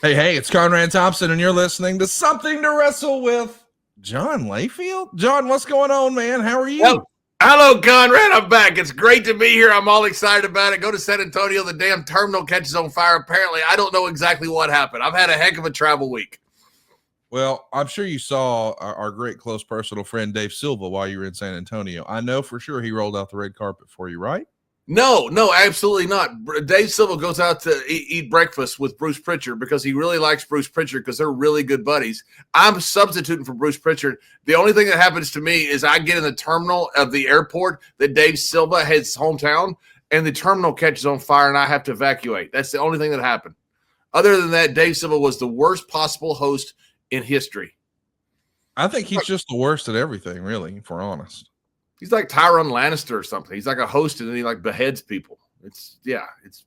Hey, hey, it's Conrad Thompson, and you're listening to Something to Wrestle with John Layfield. John, what's going on, man? How are you? Well, hello, Conrad. I'm back. It's great to be here. I'm all excited about it. Go to San Antonio. The damn terminal catches on fire. Apparently, I don't know exactly what happened. I've had a heck of a travel week. Well, I'm sure you saw our great close personal friend Dave Silva while you were in San Antonio. I know for sure he rolled out the red carpet for you, right? No, absolutely not. Dave Silva goes out to eat breakfast with Bruce Pritchard because he really likes Bruce Pritchard because they're really good buddies. I'm substituting for Bruce Pritchard. The only thing that happens to me is I get in the terminal of the airport that Dave Silva his hometown, and the terminal catches on fire, and I have to evacuate. That's the only thing that happened. Other than that, Dave Silva was the worst possible host in history. I think he's just the worst at everything, really, if we're honest. He's like Tyron Lannister or something. He's like a host and then he like beheads people. It's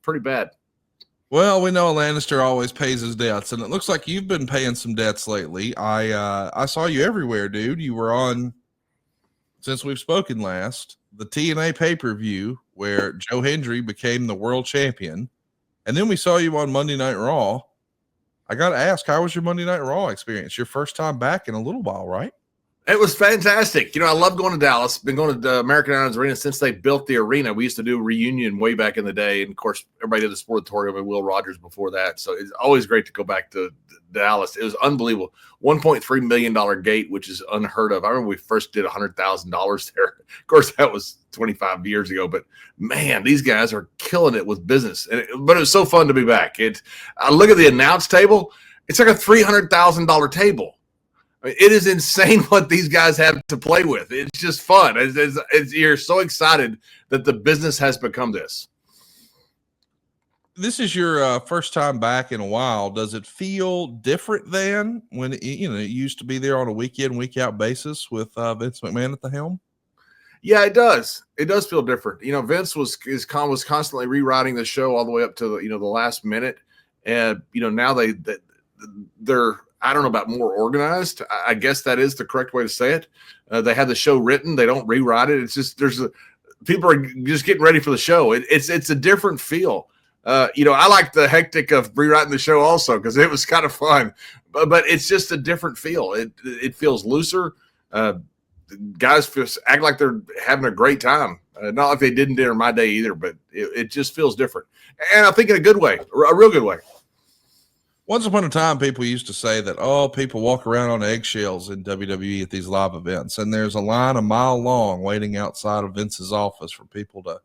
pretty bad. Well, we know Lannister always pays his debts, and it looks like you've been paying some debts lately. I saw you everywhere, dude. You were on, since we've spoken last, the TNA pay-per-view where Joe Hendry became the world champion, and then we saw you on Monday Night Raw. I got to ask, how was your Monday Night Raw experience? Your first time back in a little while, right? It was fantastic. I love going to Dallas. Been going to the American Airlines Arena since they built the arena. We used to do a reunion way back in the day. And, of course, everybody did the Sportatorium and Will Rogers before that. So it's always great to go back to Dallas. It was unbelievable. $1.3 million gate, which is unheard of. I remember we first did $100,000 there. Of course, that was 25 years ago. But, man, these guys are killing it with business. But it was so fun to be back. I look at the announce table. It's like a $300,000 table. I mean, it is insane what these guys have to play with. It's just fun. You're so excited that the business has become this. This is your first time back in a while. Does it feel different than when it used to be there on a week in, week out basis with Vince McMahon at the helm? Yeah, it does. It does feel different. Vince was constantly rewriting the show all the way up to the last minute, and now they're. I don't know about more organized. I guess that is the correct way to say it. They have the show written. They don't rewrite it. It's just people are just getting ready for the show. It's a different feel. I like the hectic of rewriting the show also because it was kind of fun. But it's just a different feel. It feels looser. Guys act like they're having a great time. Not like they didn't during my day either, but it just feels different. And I think in a good way, a real good way. Once upon a time, people used to say that, people walk around on eggshells in WWE at these live events. And there's a line a mile long waiting outside of Vince's office for people to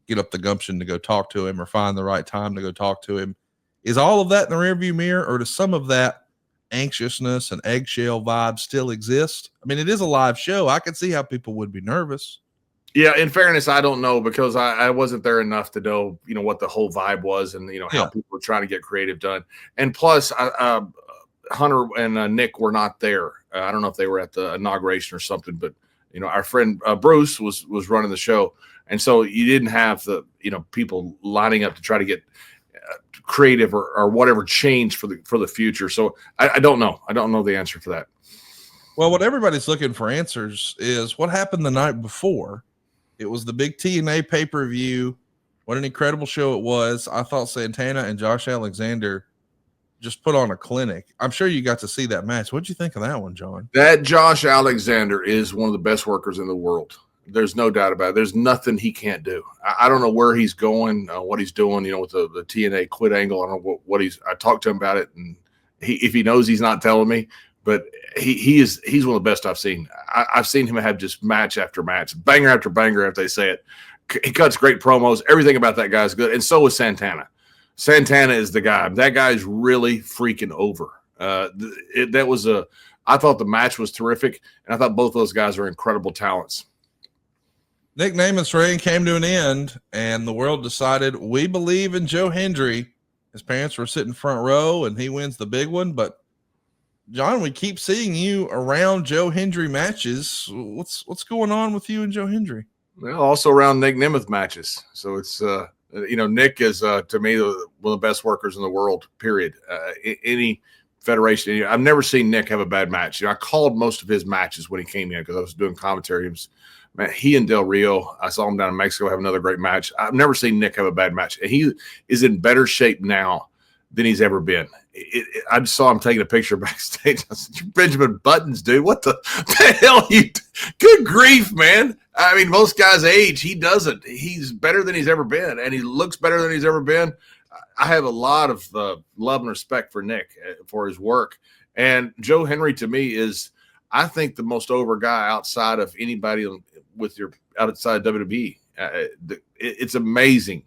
get up the gumption to go talk to him or find the right time to go talk to him. Is all of that in the rearview mirror, or does some of that anxiousness and eggshell vibe still exist? I mean, it is a live show. I can see how people would be nervous. Yeah, in fairness, I don't know because I wasn't there enough to know, what the whole vibe was and, how people were trying to get creative done. And plus, Hunter and Nick were not there. I don't know if they were at the inauguration or something, but, our friend Bruce was running the show. And so you didn't have the, people lining up to try to get creative or whatever change for the future. So I don't know. I don't know the answer for that. Well, what everybody's looking for answers is what happened the night before. It was the big TNA pay-per-view. What an incredible show it was. I thought Santana and Josh Alexander just put on a clinic. I'm sure you got to see that match. What'd you think of that one, John? That Josh Alexander is one of the best workers in the world. There's no doubt about it. There's nothing he can't do. I don't know where he's going, what he's doing, with the TNA quit angle. I don't know I talked to him about it, and if he knows, he's not telling me. But he's one of the best I've seen. I've seen him have just match after match, banger after banger, if they say it. He cuts great promos. Everything about that guy is good. And so is Santana. Santana is the guy. That guy is really freaking over. I thought the match was terrific, and I thought both those guys are incredible talents. Nick Namath's reign came to an end, and the world decided we believe in Joe Hendry. His parents were sitting front row, and he wins the big one, but John, we keep seeing you around Joe Hendry matches. What's going on with you and Joe Hendry? Well, also around Nick Namath matches. So it's Nick is to me one of the best workers in the world. Period. Any federation, I've never seen Nick have a bad match. I called most of his matches when he came in because I was doing commentary. Man, he and Del Rio, I saw him down in Mexico have another great match. I've never seen Nick have a bad match, and he is in better shape now than he's ever been. I just saw him taking a picture backstage. I said, Benjamin Buttons, dude, what the hell you – good grief, man. I mean, most guys age. He doesn't. He's better than he's ever been, and he looks better than he's ever been. I have a lot of love and respect for Nick for his work. And Joe Henry, to me, is, I think, the most over guy outside of anybody outside WWE. It's amazing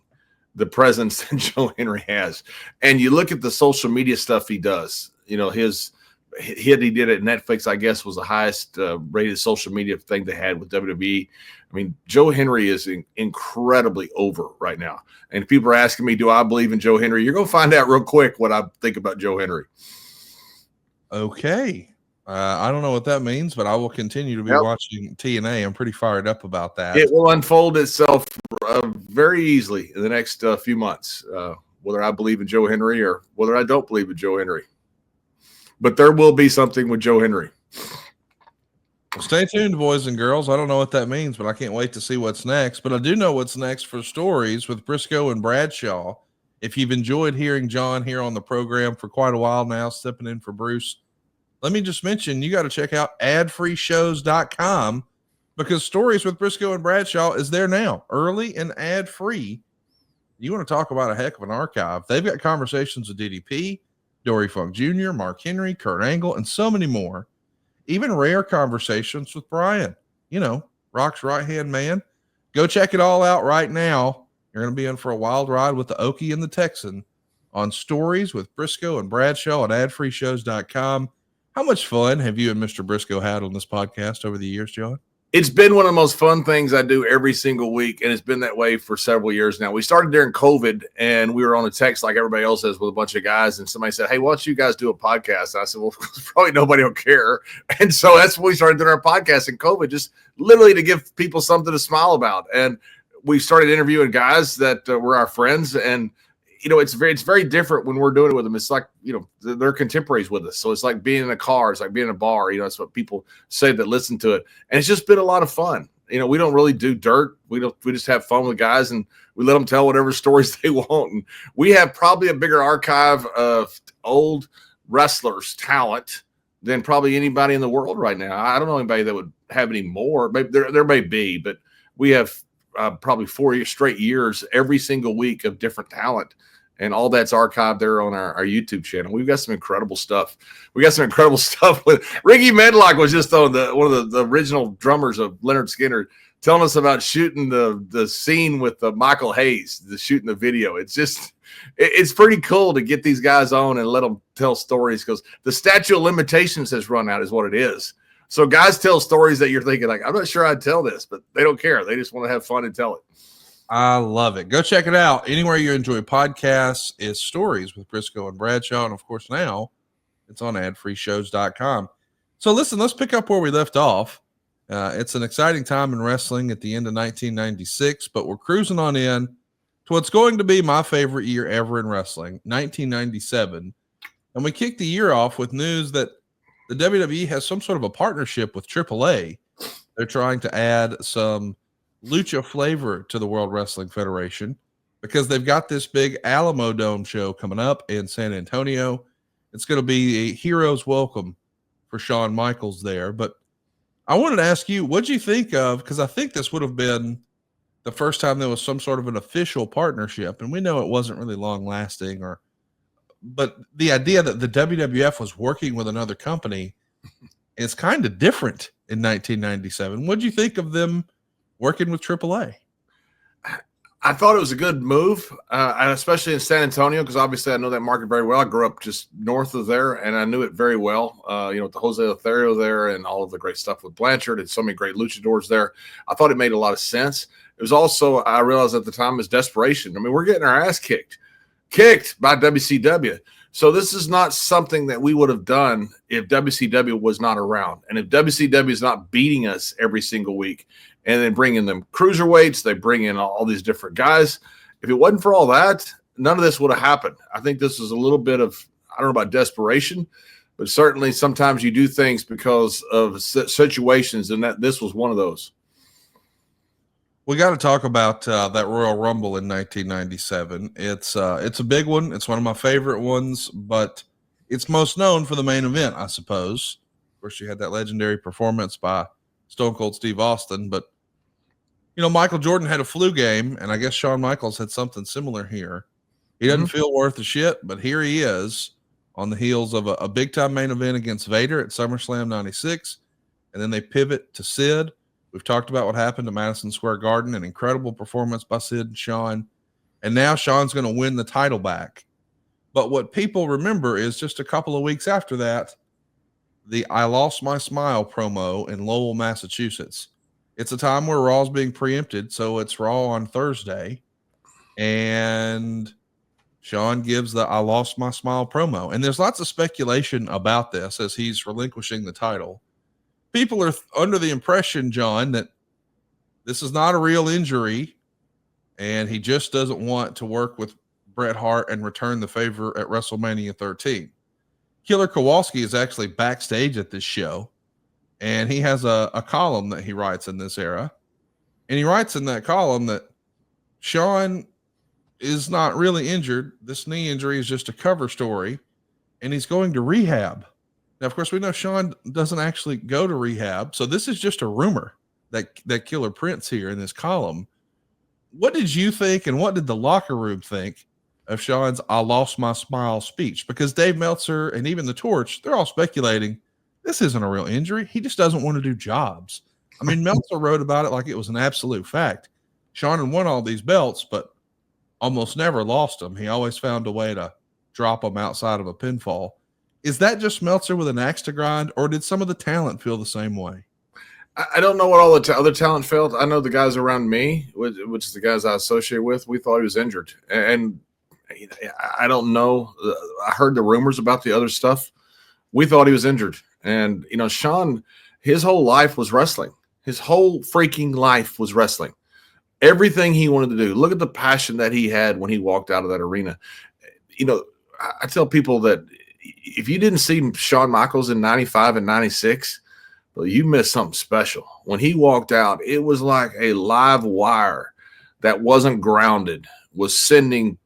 the presence that Joe Henry has. And you look at the social media stuff he does. You know, his hit he did at Netflix, I guess, was the highest rated social media thing they had with WWE. I mean, Joe Henry is incredibly over right now. And people are asking me, do I believe in Joe Henry? You're going to find out real quick what I think about Joe Henry. Okay. I don't know what that means, but I will continue to be watching TNA. I'm pretty fired up about that. It will unfold itself very easily in the next few months, whether I believe in Joe Henry or whether I don't believe in Joe Henry. But there will be something with Joe Henry. Well, stay tuned, boys and girls. I don't know what that means, but I can't wait to see what's next. But I do know what's next for Stories with Briscoe and Bradshaw. If you've enjoyed hearing John here on the program for quite a while now, stepping in for Bruce, let me just mention, you got to check out adfreeshows.com because Stories with Briscoe and Bradshaw is there now, early and ad-free. You want to talk about a heck of an archive. They've got conversations with DDP, Dory Funk Jr., Mark Henry, Kurt Angle, and so many more. Even rare conversations with Brian, you know, Rock's right-hand man. Go check it all out right now. You're going to be in for a wild ride with the Okie and the Texan on Stories with Briscoe and Bradshaw at adfreeshows.com. How much fun have you and Mr. Briscoe had on this podcast over the years, John? It's been one of the most fun things I do every single week, and it's been that way for several years now. We started during COVID, and we were on a text like everybody else is with a bunch of guys, and somebody said, hey, why don't you guys do a podcast? And I said, well, probably nobody will care. And so that's when we started doing our podcast in COVID, just literally to give people something to smile about. And we started interviewing guys that were our friends, and you know, it's very different when we're doing it with them. It's like, you know, they're contemporaries with us. So it's like being in a car. It's like being in a bar. You know, that's what people say that listen to it. And it's just been a lot of fun. You know, we don't really do dirt. We just have fun with guys, and we let them tell whatever stories they want. And we have probably a bigger archive of old wrestlers' talent than probably anybody in the world right now. I don't know anybody that would have any more. Maybe there may be, but we have probably 4 straight years every single week of different talent. And all that's archived there on our YouTube channel. We've got some incredible stuff. We got some incredible stuff with Ricky Medlock was just on one of the original drummers of Leonard Skinner, telling us about shooting the scene with Michael Hayes, shooting the video. It's pretty cool to get these guys on and let them tell stories, because the statute of limitations has run out is what it is. So guys tell stories that you're thinking like, I'm not sure I'd tell this, but they don't care. They just want to have fun and tell it. I love it. Go check it out. Anywhere you enjoy podcasts is Stories with Briscoe and Bradshaw. And of course, now it's on adfreeshows.com. So listen, let's pick up where we left off. It's an exciting time in wrestling at the end of 1996, but we're cruising on in to what's going to be my favorite year ever in wrestling, 1997. And we kicked the year off with news that the WWE has some sort of a partnership with AAA. They're trying to add some lucha flavor to the World Wrestling Federation because they've got this big Alamo Dome show coming up in San Antonio. It's going to be a hero's welcome for Shawn Michaels there. But I wanted to ask you, what'd you think of, because I think this would have been the first time there was some sort of an official partnership, and we know it wasn't really long lasting, but the idea that the WWF was working with another company is kind of different in 1997. What'd you think of them working with AAA? I thought it was a good move, especially in San Antonio, because obviously I know that market very well. I grew up just north of there, and I knew it very well, with the Jose Lothario there and all of the great stuff with Blanchard and so many great luchadors there. I thought it made a lot of sense. It was also, I realized at the time, was desperation. I mean, we're getting our ass kicked by WCW. So this is not something that we would have done if WCW was not around. And if WCW is not beating us every single week and then bringing them cruiserweights, they bring in all these different guys. If it wasn't for all that, none of this would have happened. I think this is a little bit of, I don't know about desperation, but certainly sometimes you do things because of situations, and that this was one of those. We got to talk about that Royal Rumble in 1997. It's a big one. It's one of my favorite ones, but it's most known for the main event, I suppose. Of course, you had that legendary performance by Stone Cold Steve Austin, but Michael Jordan had a flu game, and I guess Shawn Michaels had something similar here. He doesn't feel worth a shit, but here he is on the heels of a big time main event against Vader at SummerSlam 96. And then they pivot to Sid. We've talked about what happened to Madison Square Garden, an incredible performance by Sid and Shawn. And now Shawn's going to win the title back. But what people remember is just a couple of weeks after that, the I Lost My Smile promo in Lowell, Massachusetts. It's a time where Raw's being preempted, so it's Raw on Thursday. And Shawn gives the I Lost My Smile promo. And there's lots of speculation about this as he's relinquishing the title. People are under the impression, John, that this is not a real injury and he just doesn't want to work with Bret Hart and return the favor at WrestleMania 13. Killer Kowalski is actually backstage at this show, and he has a column that he writes in this era. And he writes in that column that Shawn is not really injured. This knee injury is just a cover story, and he's going to rehab. Now, of course, we know Shawn doesn't actually go to rehab, so this is just a rumor that Killer prints here in this column. What did you think, and what did the locker room think of Shawn's I Lost My Smile speech? Because Dave Meltzer and even the Torch, they're all speculating this isn't a real injury. He just doesn't want to do jobs. I mean, Meltzer wrote about it like it was an absolute fact. Shawn had won all these belts, but almost never lost them. He always found a way to drop them outside of a pinfall. Is that just Meltzer with an axe to grind, or did some of the talent feel the same way? I don't know what all the other talent felt. I know the guys around me, which is the guys I associate with, we thought he was injured. And I don't know. I heard the rumors about the other stuff. We thought he was injured. And, Shawn, his whole life was wrestling. His whole freaking life was wrestling. Everything he wanted to do. Look at the passion that he had when he walked out of that arena. I tell people that if you didn't see Shawn Michaels in 95 and 96, well, you missed something special. When he walked out, it was like a live wire that wasn't grounded, was sending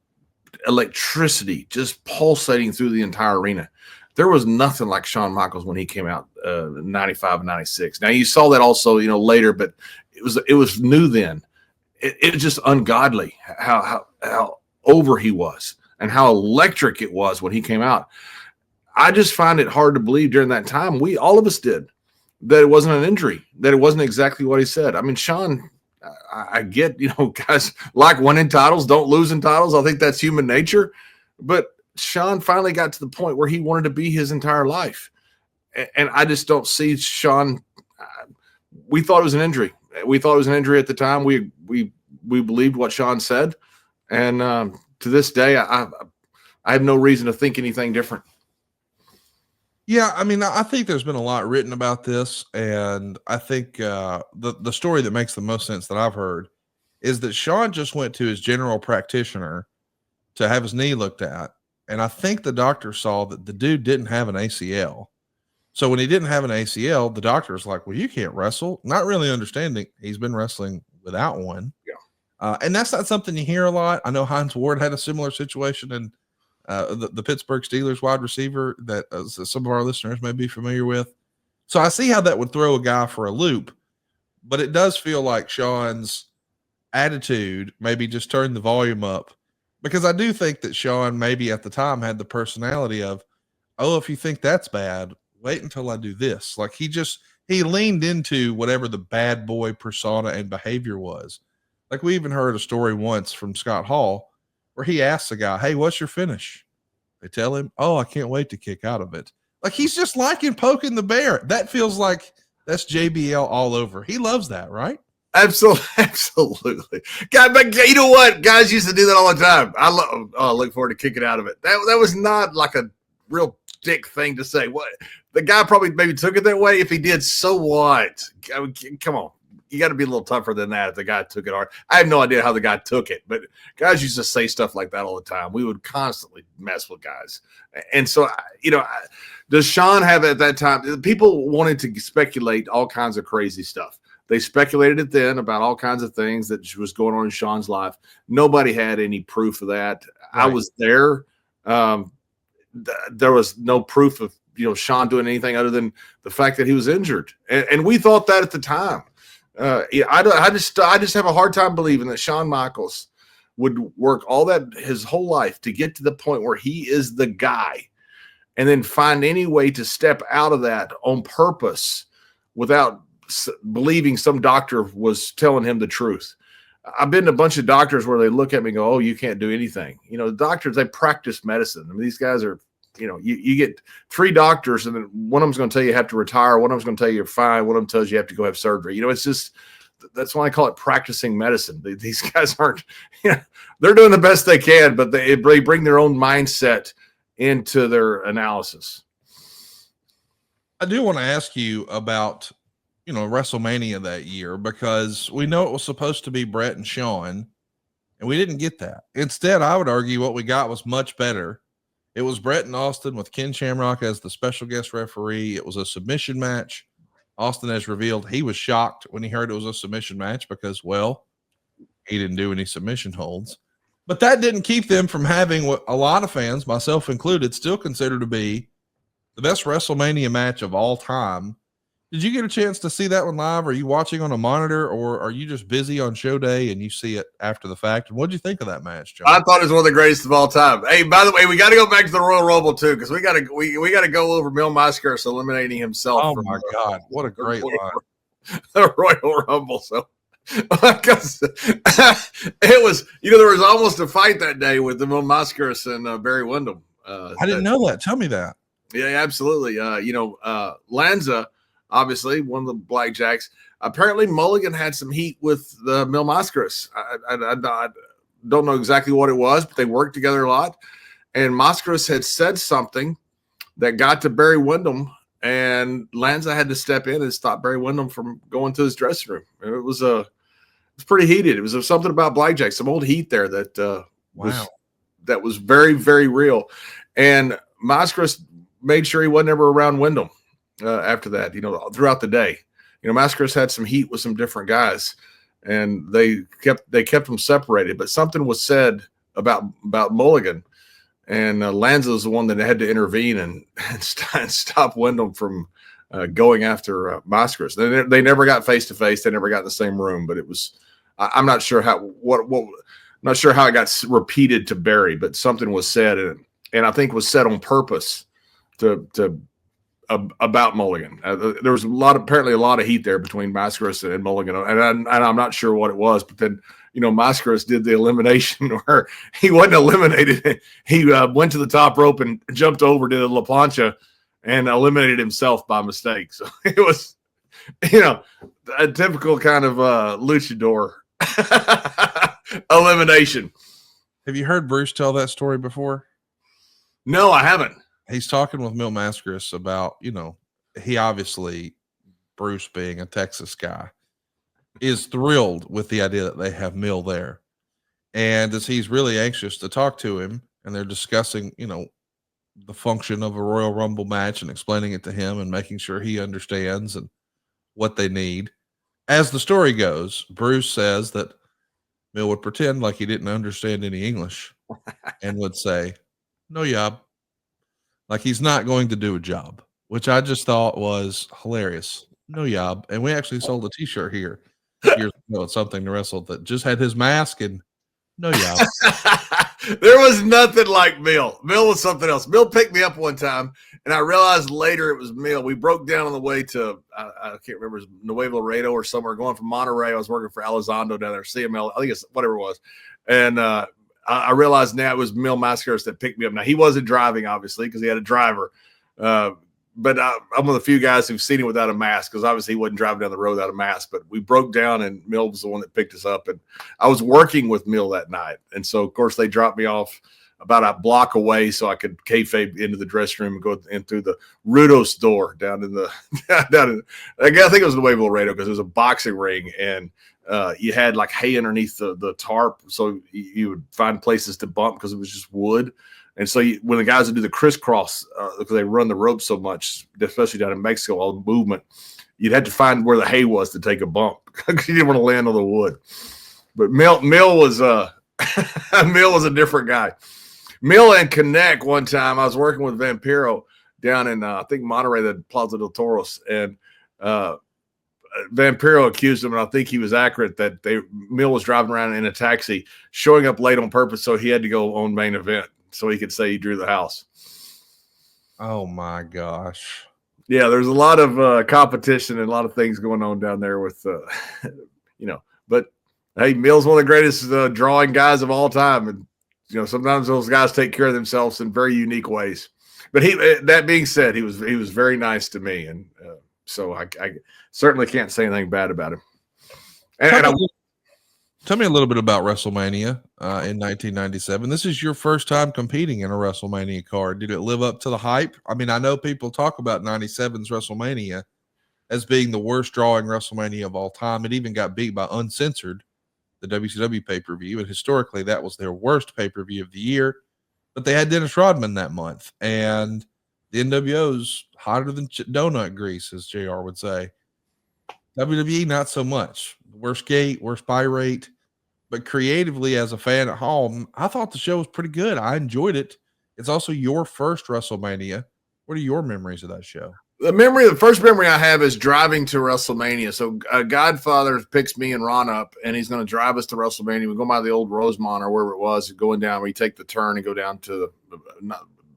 electricity just pulsating through the entire arena. There was nothing like Shawn Michaels when he came out 95 and 96. Now, you saw that also, later, but it was new then. It was just ungodly how over he was and how electric it was when he came out. I just find it hard to believe during that time, all of us did, that it wasn't an injury, that it wasn't exactly what he said. I mean, Shawn, I get, guys like winning titles, don't lose in titles. I think that's human nature. But Shawn finally got to the point where he wanted to be his entire life. And I just don't see Shawn. We thought it was an injury. We thought it was an injury at the time. We believed what Shawn said. And to this day, I have no reason to think anything different. Yeah, I mean, I think there's been a lot written about this, and I think the story that makes the most sense that I've heard is that Shawn just went to his general practitioner to have his knee looked at, and I think the doctor saw that the dude didn't have an ACL. So when he didn't have an ACL, the doctor's like, well, you can't wrestle, not really understanding he's been wrestling without one. Yeah. And that's not something you hear a lot. I know Hines Ward had a similar situation, and the Pittsburgh Steelers wide receiver that some of our listeners may be familiar with. So I see how that would throw a guy for a loop, but it does feel like Shawn's attitude maybe just turned the volume up, because I do think that Shawn maybe at the time had the personality of, oh, if you think that's bad, wait until I do this. Like he leaned into whatever the bad boy persona and behavior was. Like we even heard a story once from Scott Hall where he asks a guy, hey, what's your finish? They tell him, oh, I can't wait to kick out of it. Like he's just liking poking the bear. That feels like that's JBL all over. He loves that, right? Absolutely. God, but you know what? Guys used to do that all the time. I look forward to kicking out of it. That was not like a real dick thing to say. What the guy probably maybe took it that way. If he did, so what? I mean, come on. You got to be a little tougher than that if the guy took it hard. I have no idea how the guy took it, but guys used to say stuff like that all the time. We would constantly mess with guys. And so, does Shawn have at that time, people wanted to speculate all kinds of crazy stuff. They speculated it then about all kinds of things that was going on in Shawn's life. Nobody had any proof of that. Right. I was there. There was no proof of Shawn doing anything other than the fact that he was injured, and we thought that at the time. I just have a hard time believing that Shawn Michaels would work all that his whole life to get to the point where he is the guy, and then find any way to step out of that on purpose without believing some doctor was telling him the truth. I've been to a bunch of doctors where they look at me and go, "Oh, you can't do anything." The doctors, they practice medicine. I mean, these guys are, you get 3 doctors, and then one of them's going to tell you have to retire. One of them's going to tell you you're fine. One of them tells you have to go have surgery. It's just, that's why I call it practicing medicine. These guys aren't, they're doing the best they can, but they bring their own mindset into their analysis. I do want to ask you about, WrestleMania that year, because we know it was supposed to be Bret and Shawn, and we didn't get that. Instead, I would argue what we got was much better. It was Bret and Austin with Ken Shamrock as the special guest referee. It was a submission match. Austin has revealed he was shocked when he heard it was a submission match because, well, he didn't do any submission holds. But that didn't keep them from having what a lot of fans, myself included, still consider to be the best WrestleMania match of all time. Did you get a chance to see that one live? Are you watching on a monitor, or are you just busy on show day and you see it after the fact? And what did you think of that match, John? I thought it was one of the greatest of all time. Hey, by the way, we got to go back to the Royal Rumble too, because we got to go over Mil Mascaras eliminating himself. Oh my God, what a great line! The Royal Rumble. So, because it was, there was almost a fight that day with the Mil Mascaras and Barry Windham. I didn't know that. Tell me that. Yeah, absolutely. Lanza, obviously one of the Blackjacks. Apparently, Mulligan had some heat with the Mil Mascaras. I don't know exactly what it was, but they worked together a lot. And Mascaras had said something that got to Barry Windham, and Lanza had to step in and stop Barry Windham from going to his dressing room. And it was pretty heated. It was something about Blackjack, some old heat there that was very, very real. And Mascaras made sure he wasn't ever around Windham after that, throughout the day. Mascaras had some heat with some different guys, and they kept them separated. But something was said about Mulligan, and Lanza was the one that had to intervene and stop Windham from going after Mascaras. They never got face to face. They never got in the same room. But it was, I'm not sure how I'm not sure how it got repeated to Barry, but something was said, and I think was said on purpose about Mulligan. There was apparently a lot of heat there between Mascaras and Mulligan, and I'm not sure what it was. But then, Mascaras did the elimination where he wasn't eliminated. He went to the top rope and jumped over, did a La Plancha, and eliminated himself by mistake. So it was, a typical kind of luchador elimination. Have you heard Bruce tell that story before? No, I haven't. He's talking with Mil Mascaras about, he obviously, Bruce being a Texas guy, is thrilled with the idea that they have Mil there. And as he's really anxious to talk to him, and they're discussing, the function of a Royal Rumble match and explaining it to him and making sure he understands and what they need. As the story goes, Bruce says that Mil would pretend like he didn't understand any English and would say, "No job." Like he's not going to do a job, which I just thought was hilarious. No job. And we actually sold a t-shirt here years ago at Something to Wrestle that just had his mask and no job. There was nothing like Mil. Mil was something else. Mil picked me up one time, and I realized later it was Mil. We broke down on the way to, I can't remember, it was Nuevo Laredo or somewhere, going from Monterey. I was working for Elizondo down there, CML, I think it's whatever it was. And I realized now it was Mil Mascaras that picked me up. Now, he wasn't driving, obviously, because he had a driver. But I'm one of the few guys who've seen him without a mask, because obviously he wasn't driving down the road without a mask. But we broke down, and Mil was the one that picked us up. And I was working with Mil that night. And so, of course, they dropped me off about a block away so I could kayfabe into the dressing room and go in through the Rudos door down in the I think it was the Nuevo Laredo, because it was a boxing ring, and you had like hay underneath the tarp, so you would find places to bump because it was just wood. And so when the guys would do the crisscross, because they run the rope so much, especially down in Mexico, all the movement, you'd have to find where the hay was to take a bump because you didn't want to land on the wood. But Mill was Mill was a different guy. Mill and Connect one time, I was working with Vampiro down in I think Monterey, the Plaza del Toros, and Vampiro accused him, and I think he was accurate, that Mill was driving around in a taxi, showing up late on purpose, so he had to go on main event so he could say he drew the house. Oh my gosh. Yeah, there's a lot of competition and a lot of things going on down there with, but hey, Mill's one of the greatest drawing guys of all time. And, sometimes those guys take care of themselves in very unique ways. But that being said, he was very nice to me. And so I certainly can't say anything bad about him. Tell me a little bit about WrestleMania in 1997. This is your first time competing in a WrestleMania card. Did it live up to the hype? I mean, I know people talk about 97's WrestleMania as being the worst drawing WrestleMania of all time. It even got beat by Uncensored, the WCW pay-per-view, and historically that was their worst pay-per-view of the year. But they had Dennis Rodman that month, and the NWO's hotter than donut grease, as JR would say. WWE, not so much. Worst gate, worst buy rate. But creatively, as a fan at home, I thought the show was pretty good. I enjoyed it. It's also your first WrestleMania. What are your memories of that show? The first memory I have is driving to WrestleMania. So Godfather picks me and Ron up, and he's going to drive us to WrestleMania. We go by the old Rosemont or wherever it was, going down. We take the turn and go down to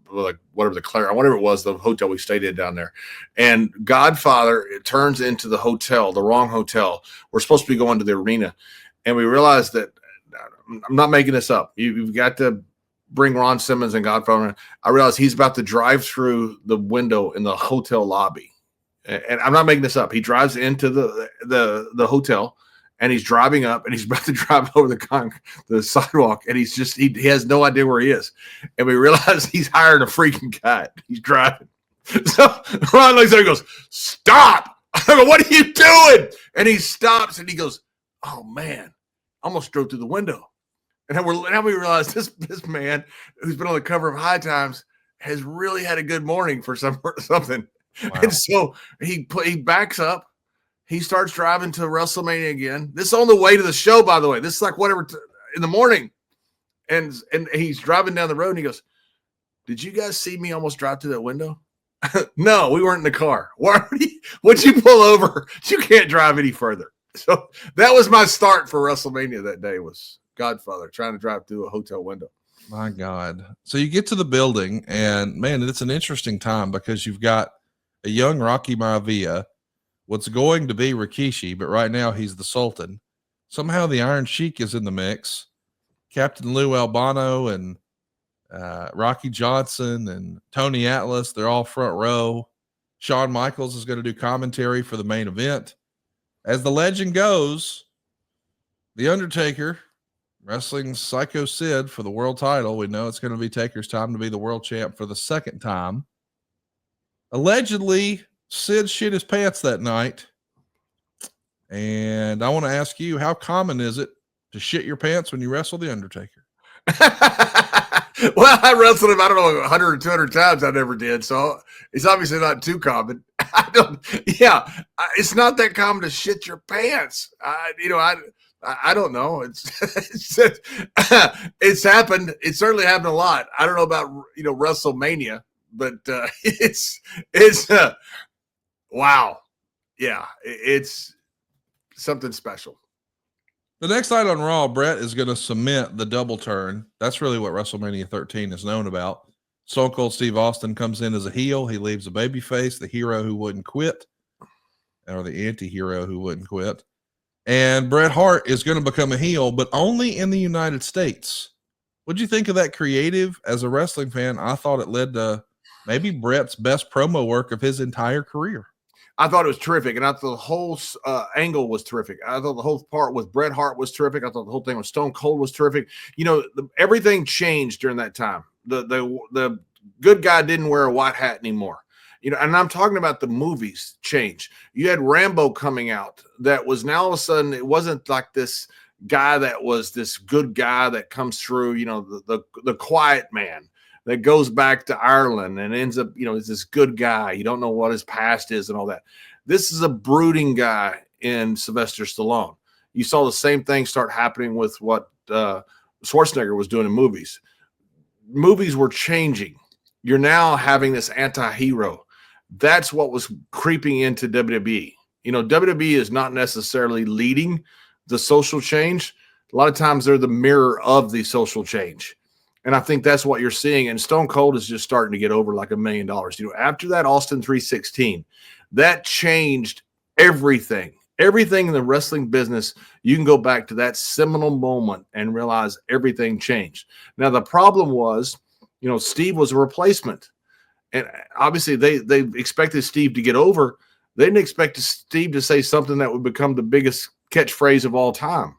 whatever it was, the hotel we stayed in down there. And Godfather, it turns into the hotel, the wrong hotel. We're supposed to be going to the arena. And we realized that, I'm not making this up, you've got to bring Ron Simmons and Godfather. I realized he's about to drive through the window in the hotel lobby. And I'm not making this up. He drives into the hotel, and he's driving up, and he's about to drive over the sidewalk, and he has no idea where he is. And we realize he's hired a freaking guy. He's driving. So Ron looks at him and goes, "Stop!" I go, "What are you doing?" And he stops, and he goes, "Oh man, I almost drove through the window." And now we realize this man who's been on the cover of High Times has really had a good morning for something. Wow. And so he backs up. He starts driving to WrestleMania again. This is on the way to the show, by the way. This is like whatever in the morning. And he's driving down the road, and he goes, "Did you guys see me almost drive through that window?" No, we weren't in the car. What'd you pull over? You can't drive any further. So that was my start for WrestleMania that day, was Godfather trying to drive through a hotel window. My God. So you get to the building, and man, it's an interesting time because you've got a young Rocky Maivia, what's going to be Rikishi, but right now he's the Sultan. Somehow the Iron Sheik is in the mix. Captain Lou Albano and Rocky Johnson and Tony Atlas, they're all front row. Shawn Michaels is going to do commentary for the main event. As the legend goes, The Undertaker wrestling Psycho Sid for the world title. We know it's going to be Taker's time to be the world champ for the second time. Allegedly, Sid shit his pants that night. And I want to ask you, how common is it to shit your pants when you wrestle The Undertaker? Well, I wrestled him, I don't know, 100 or 200 times. I never did. So it's obviously not too common. It's not that common to shit your pants. I don't know. It's happened. It certainly happened a lot. I don't know about, WrestleMania, but it's wow. Yeah, it's something special. The next night on Raw, Brett is going to cement the double turn. That's really what WrestleMania 13 is known about. Stone Cold Steve Austin comes in as a heel. He leaves a babyface, the hero who wouldn't quit, or the anti-hero who wouldn't quit. And Bret Hart is going to become a heel, but only in the United States. What'd you think of that creative? As a wrestling fan, I thought it led to maybe Bret's best promo work of his entire career. I thought it was terrific, and I thought the whole angle was terrific. I thought the whole part with Bret Hart was terrific. I thought the whole thing with Stone Cold was terrific. Everything changed during that time. The good guy didn't wear a white hat anymore. And I'm talking about the movies change. You had Rambo coming out that was now all of a sudden, it wasn't like this guy that was this good guy that comes through, the quiet man that goes back to Ireland and ends up, is this good guy. You don't know what his past is and all that. This is a brooding guy in Sylvester Stallone. You saw the same thing start happening with what Schwarzenegger was doing in movies. Movies were changing. You're now having this anti-hero. That's what was creeping into WWE. You know, WWE is not necessarily leading the social change. A lot of times they're the mirror of the social change. And I think that's what you're seeing. And Stone Cold is just starting to get over like $1 million. You know, after that Austin 316, that changed everything. Everything in the wrestling business, you can go back to that seminal moment and realize everything changed. Now, the problem was, you know, Steve was a replacement. And obviously they expected Steve to get over. They didn't expect Steve to say something that would become the biggest catchphrase of all time.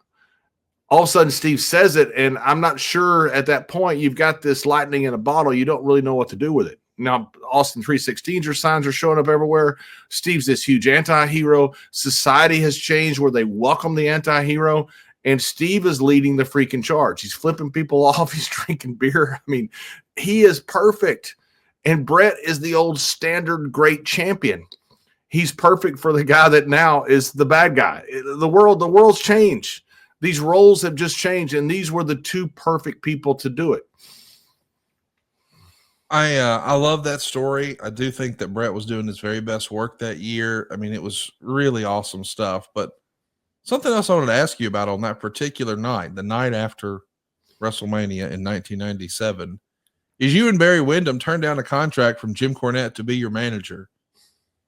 All of a sudden, Steve says it, and I'm not sure at that point you've got this lightning in a bottle. You don't really know what to do with it. Now, Austin 316's signs are showing up everywhere. Steve's this huge anti-hero. Society has changed where they welcome the anti-hero, and Steve is leading the freaking charge. He's flipping people off. He's drinking beer. I mean, he is perfect. And Brett is the old standard great champion. He's perfect for the guy that now is the bad guy. The world's changed. These roles have just changed, and these were the two perfect people to do it. I love that story. I do think that Brett was doing his very best work that year. I mean, it was really awesome stuff. But something else I wanted to ask you about on that particular night, the night after WrestleMania in 1997, is you and Barry Windham turned down a contract from Jim Cornette to be your manager.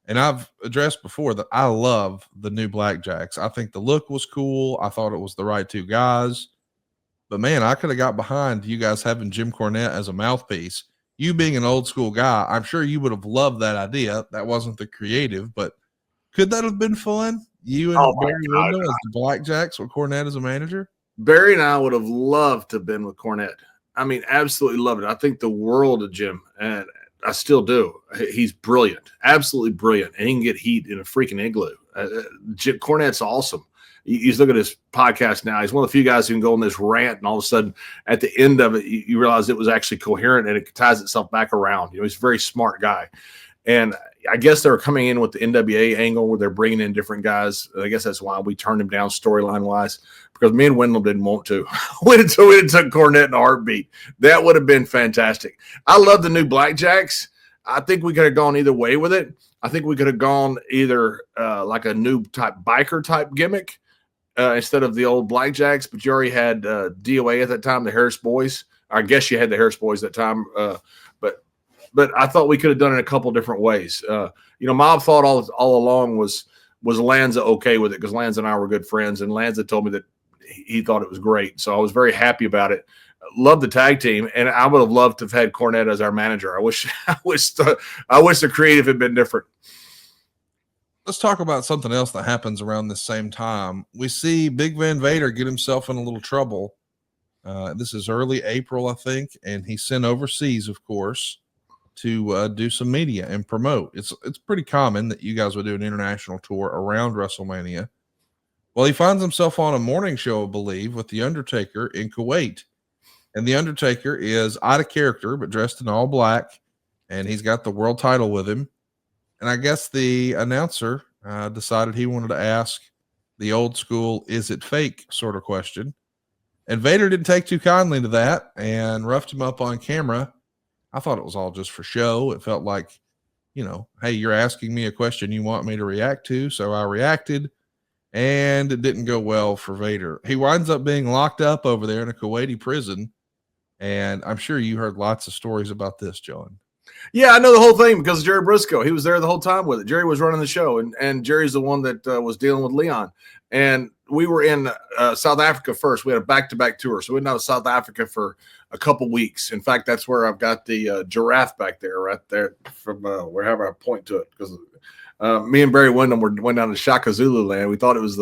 And I've addressed before that I love the new Blackjacks. I think the look was cool. I thought it was the right two guys. But man, I could have got behind you guys having Jim Cornette as a mouthpiece. You being an old school guy, I'm sure you would have loved that idea. That wasn't the creative, but could that have been fun? You and Barry Windham as the Blackjacks with Cornette as a manager? Barry and I would have loved to have been with Cornette. I mean, absolutely loved it. I think the world of Jim, and I still do. He's brilliant, absolutely brilliant, and he can get heat in a freaking igloo. Jim Cornette's awesome. You look at his podcast now. He's one of the few guys who can go on this rant, and all of a sudden, at the end of it, you realize it was actually coherent and it ties itself back around. You know, he's a very smart guy, and I guess they were coming in with the NWA angle where they're bringing in different guys. I guess that's why we turned him down storyline wise, because me and Wendell didn't want to. we took Cornette in a heartbeat. That would have been fantastic. I love the new Blackjacks. I think we could have gone either way with it. I think we could have gone either like a new type biker type gimmick instead of the old Blackjacks, but you already had DOA at that time, the Harris Boys. I guess you had the Harris Boys at that time, but I thought we could have done it a couple different ways. You know, Mob thought all along was Lanza okay with it, because Lanza and I were good friends, and Lanza told me that he thought it was great. So I was very happy about it. Love the tag team, and I would have loved to have had Cornette as our manager. I wish the creative had been different. Let's talk about something else that happens around the same time. We see Big Van Vader get himself in a little trouble. This is early April, I think, and he's sent overseas, of course, to do some media and promote. It's pretty common that you guys would do an international tour around WrestleMania. Well, he finds himself on a morning show, I believe, with The Undertaker in Kuwait. And The Undertaker is out of character, but dressed in all black, and he's got the world title with him. And I guess the announcer decided he wanted to ask the old school, is it fake sort of question. And Vader didn't take too kindly to that and roughed him up on camera. I thought it was all just for show. It felt like, you know, hey, you're asking me a question you want me to react to. So I reacted, and it didn't go well for Vader. He winds up being locked up over there in a Kuwaiti prison. And I'm sure you heard lots of stories about this, John. Yeah, I know the whole thing because Jerry Briscoe. He was there the whole time with it. Jerry was running the show, and Jerry's the one that was dealing with Leon. And we were in South Africa first. We had a back-to-back tour. So we went out to South Africa for a couple weeks. In fact, that's where I've got the giraffe back there, right there from wherever I point to it. Because me and Barry Windham went down to Shaka Zulu land. We thought it was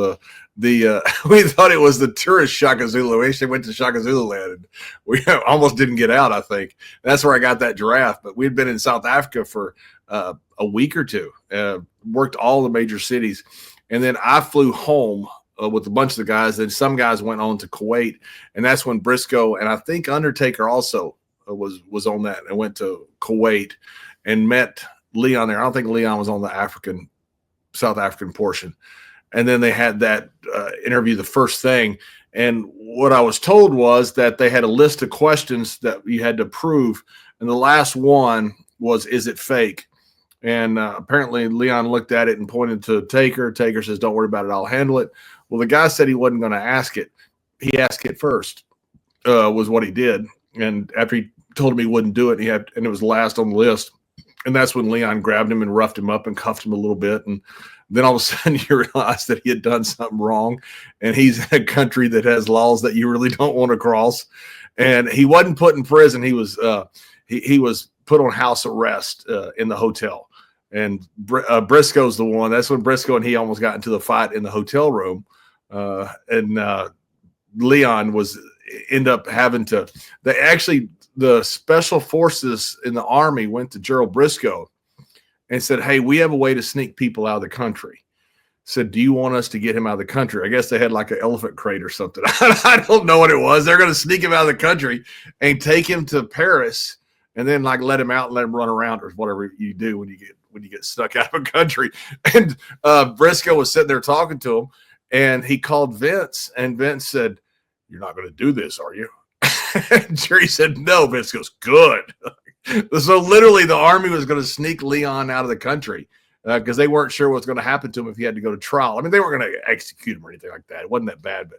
we thought it was the tourist Shaka Zulu. We actually went to Shaka Zulu land, and we almost didn't get out, I think. That's where I got that giraffe. But we'd been in South Africa for a week or two, worked all the major cities. And then I flew home with a bunch of the guys. Then some guys went on to Kuwait, and that's when Briscoe and I think Undertaker also was on that and went to Kuwait and met Leon there. I don't think Leon was on the African South African portion. And then they had that interview the first thing. And what I was told was that they had a list of questions that you had to prove. And the last one was, is it fake? And apparently Leon looked at it and pointed to Taker. Taker says, don't worry about it. I'll handle it. Well, the guy said he wasn't going to ask it. He asked it first, was what he did. And after he told him he wouldn't do it, and it was last on the list. And that's when Leon grabbed him and roughed him up and cuffed him a little bit. And then all of a sudden you realize that he had done something wrong. And he's in a country that has laws that you really don't want to cross. And he wasn't put in prison. He was he was put on house arrest in the hotel. And Briscoe's the one. That's when Briscoe and he almost got into the fight in the hotel room. Leon was end up having to. The special forces in the Army went to Gerald Briscoe and said, hey, we have a way to sneak people out of the country. Said, do you want us to get him out of the country? I guess they had like an elephant crate or something. I don't know what it was. They're going to sneak him out of the country and take him to Paris and then like let him out and let him run around or whatever you do when you get stuck out of a country. And Briscoe was sitting there talking to him, and he called Vince, and Vince said, you're not going to do this, are you? And Jerry said, no. Vince goes, good. So literally the Army was going to sneak Leon out of the country because they weren't sure what was going to happen to him if he had to go to trial. I mean, they weren't going to execute him or anything like that. It wasn't that bad,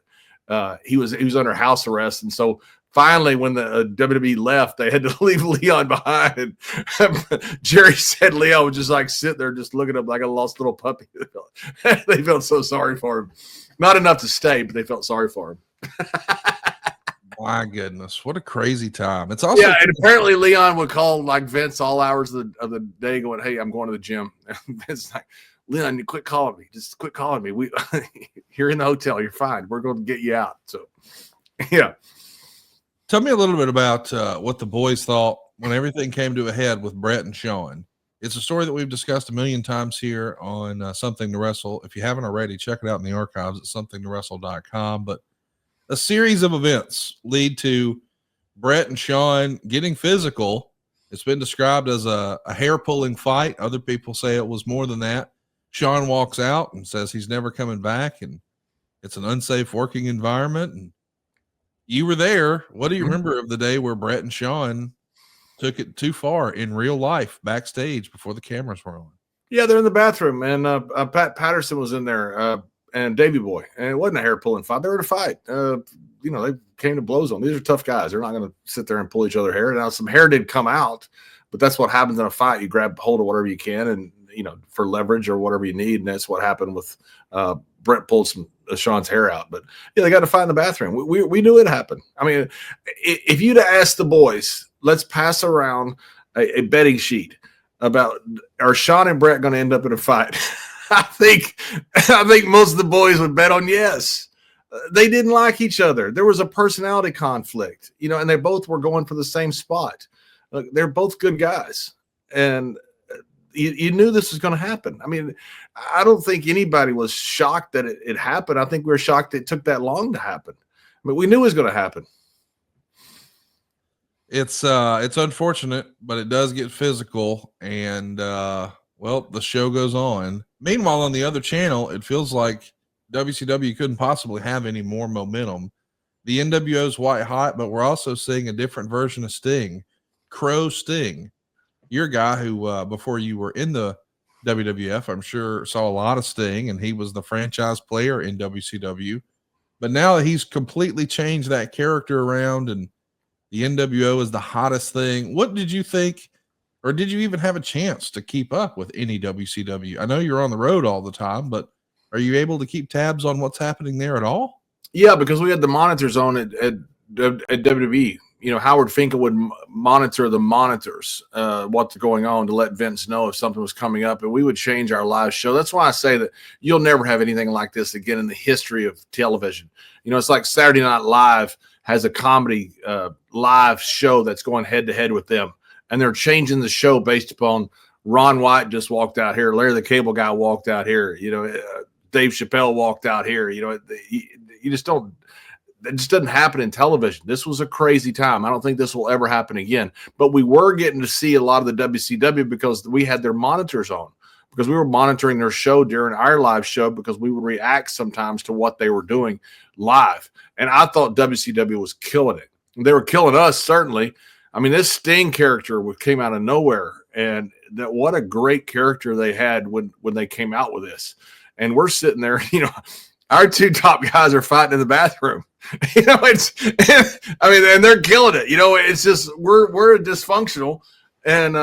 but he was under house arrest. And so finally, when the WWE left, they had to leave Leon behind. And Jerry said Leon would just like sit there, just looking up like a lost little puppy. They felt so sorry for him. Not enough to stay, but they felt sorry for him. My goodness, what a crazy time! It's also and apparently Leon would call like Vince all hours of the day, going, "Hey, I'm going to the gym." And Vince's like, "Leon, you quit calling me. Just quit calling me. You're in the hotel. You're fine. We're going to get you out." So, yeah. Tell me a little bit about what the boys thought when everything came to a head with Brett and Sean. It's a story that we've discussed a million times here on Something to Wrestle. If you haven't already, check it out in the archives at somethingtowrestle.com. But a series of events lead to Brett and Sean getting physical. It's been described as a hair-pulling fight. Other people say it was more than that. Sean walks out and says he's never coming back, and it's an unsafe working environment. And you were there. What do you remember of the day where Brett and Sean took it too far in real life, backstage before the cameras were on? Yeah, they're in the bathroom, and Pat Patterson was in there, and Davey Boy, and it wasn't a hair-pulling fight. They were in a fight. They came to blows on them. These are tough guys. They're not going to sit there and pull each other's hair. Now, some hair did come out, but that's what happens in a fight. You grab hold of whatever you can, and for leverage or whatever you need, and that's what happened with Brett pulled some Sean's hair out. But yeah, they got to fight in the bathroom. We knew it happened. I mean, if you'd asked the boys, let's pass around a betting sheet about are Sean and Brett going to end up in a fight? I think most of the boys would bet on yes. They didn't like each other. There was a personality conflict, and they both were going for the same spot. They're both good guys, and you knew this was going to happen. I mean, I don't think anybody was shocked that it happened. I think we were shocked it took that long to happen. But we knew it was going to happen. It's unfortunate, but it does get physical, and the show goes on. Meanwhile, on the other channel, it feels like WCW couldn't possibly have any more momentum. The NWO's white hot, but we're also seeing a different version of Sting, Crow Sting. You're a guy who, before you were in the WWF, I'm sure saw a lot of Sting, and he was the franchise player in WCW. But now that he's completely changed that character around, and the NWO is the hottest thing, what did you think? Or did you even have a chance to keep up with any WCW? I know you're on the road all the time, but are you able to keep tabs on what's happening there at all? Yeah, because we had the monitors on at WWE. Howard Finkel would monitor the monitors, what's going on, to let Vince know if something was coming up, and we would change our live show. That's why I say that you'll never have anything like this again in the history of television. It's like Saturday Night Live has a comedy live show that's going head-to-head with them. And they're changing the show based upon Ron White just walked out here. Larry the Cable Guy walked out here. Dave Chappelle walked out here. You just don't. It just doesn't happen in television. This was a crazy time. I don't think this will ever happen again. But we were getting to see a lot of the WCW because we had their monitors on. because we were monitoring their show during our live show because we would react sometimes to what they were doing live. And I thought WCW was killing it. They were killing us, certainly. I mean, this Sting character came out of nowhere, and that what a great character they had when they came out with this. And we're sitting there, our two top guys are fighting in the bathroom. And they're killing it. It's just we're dysfunctional, and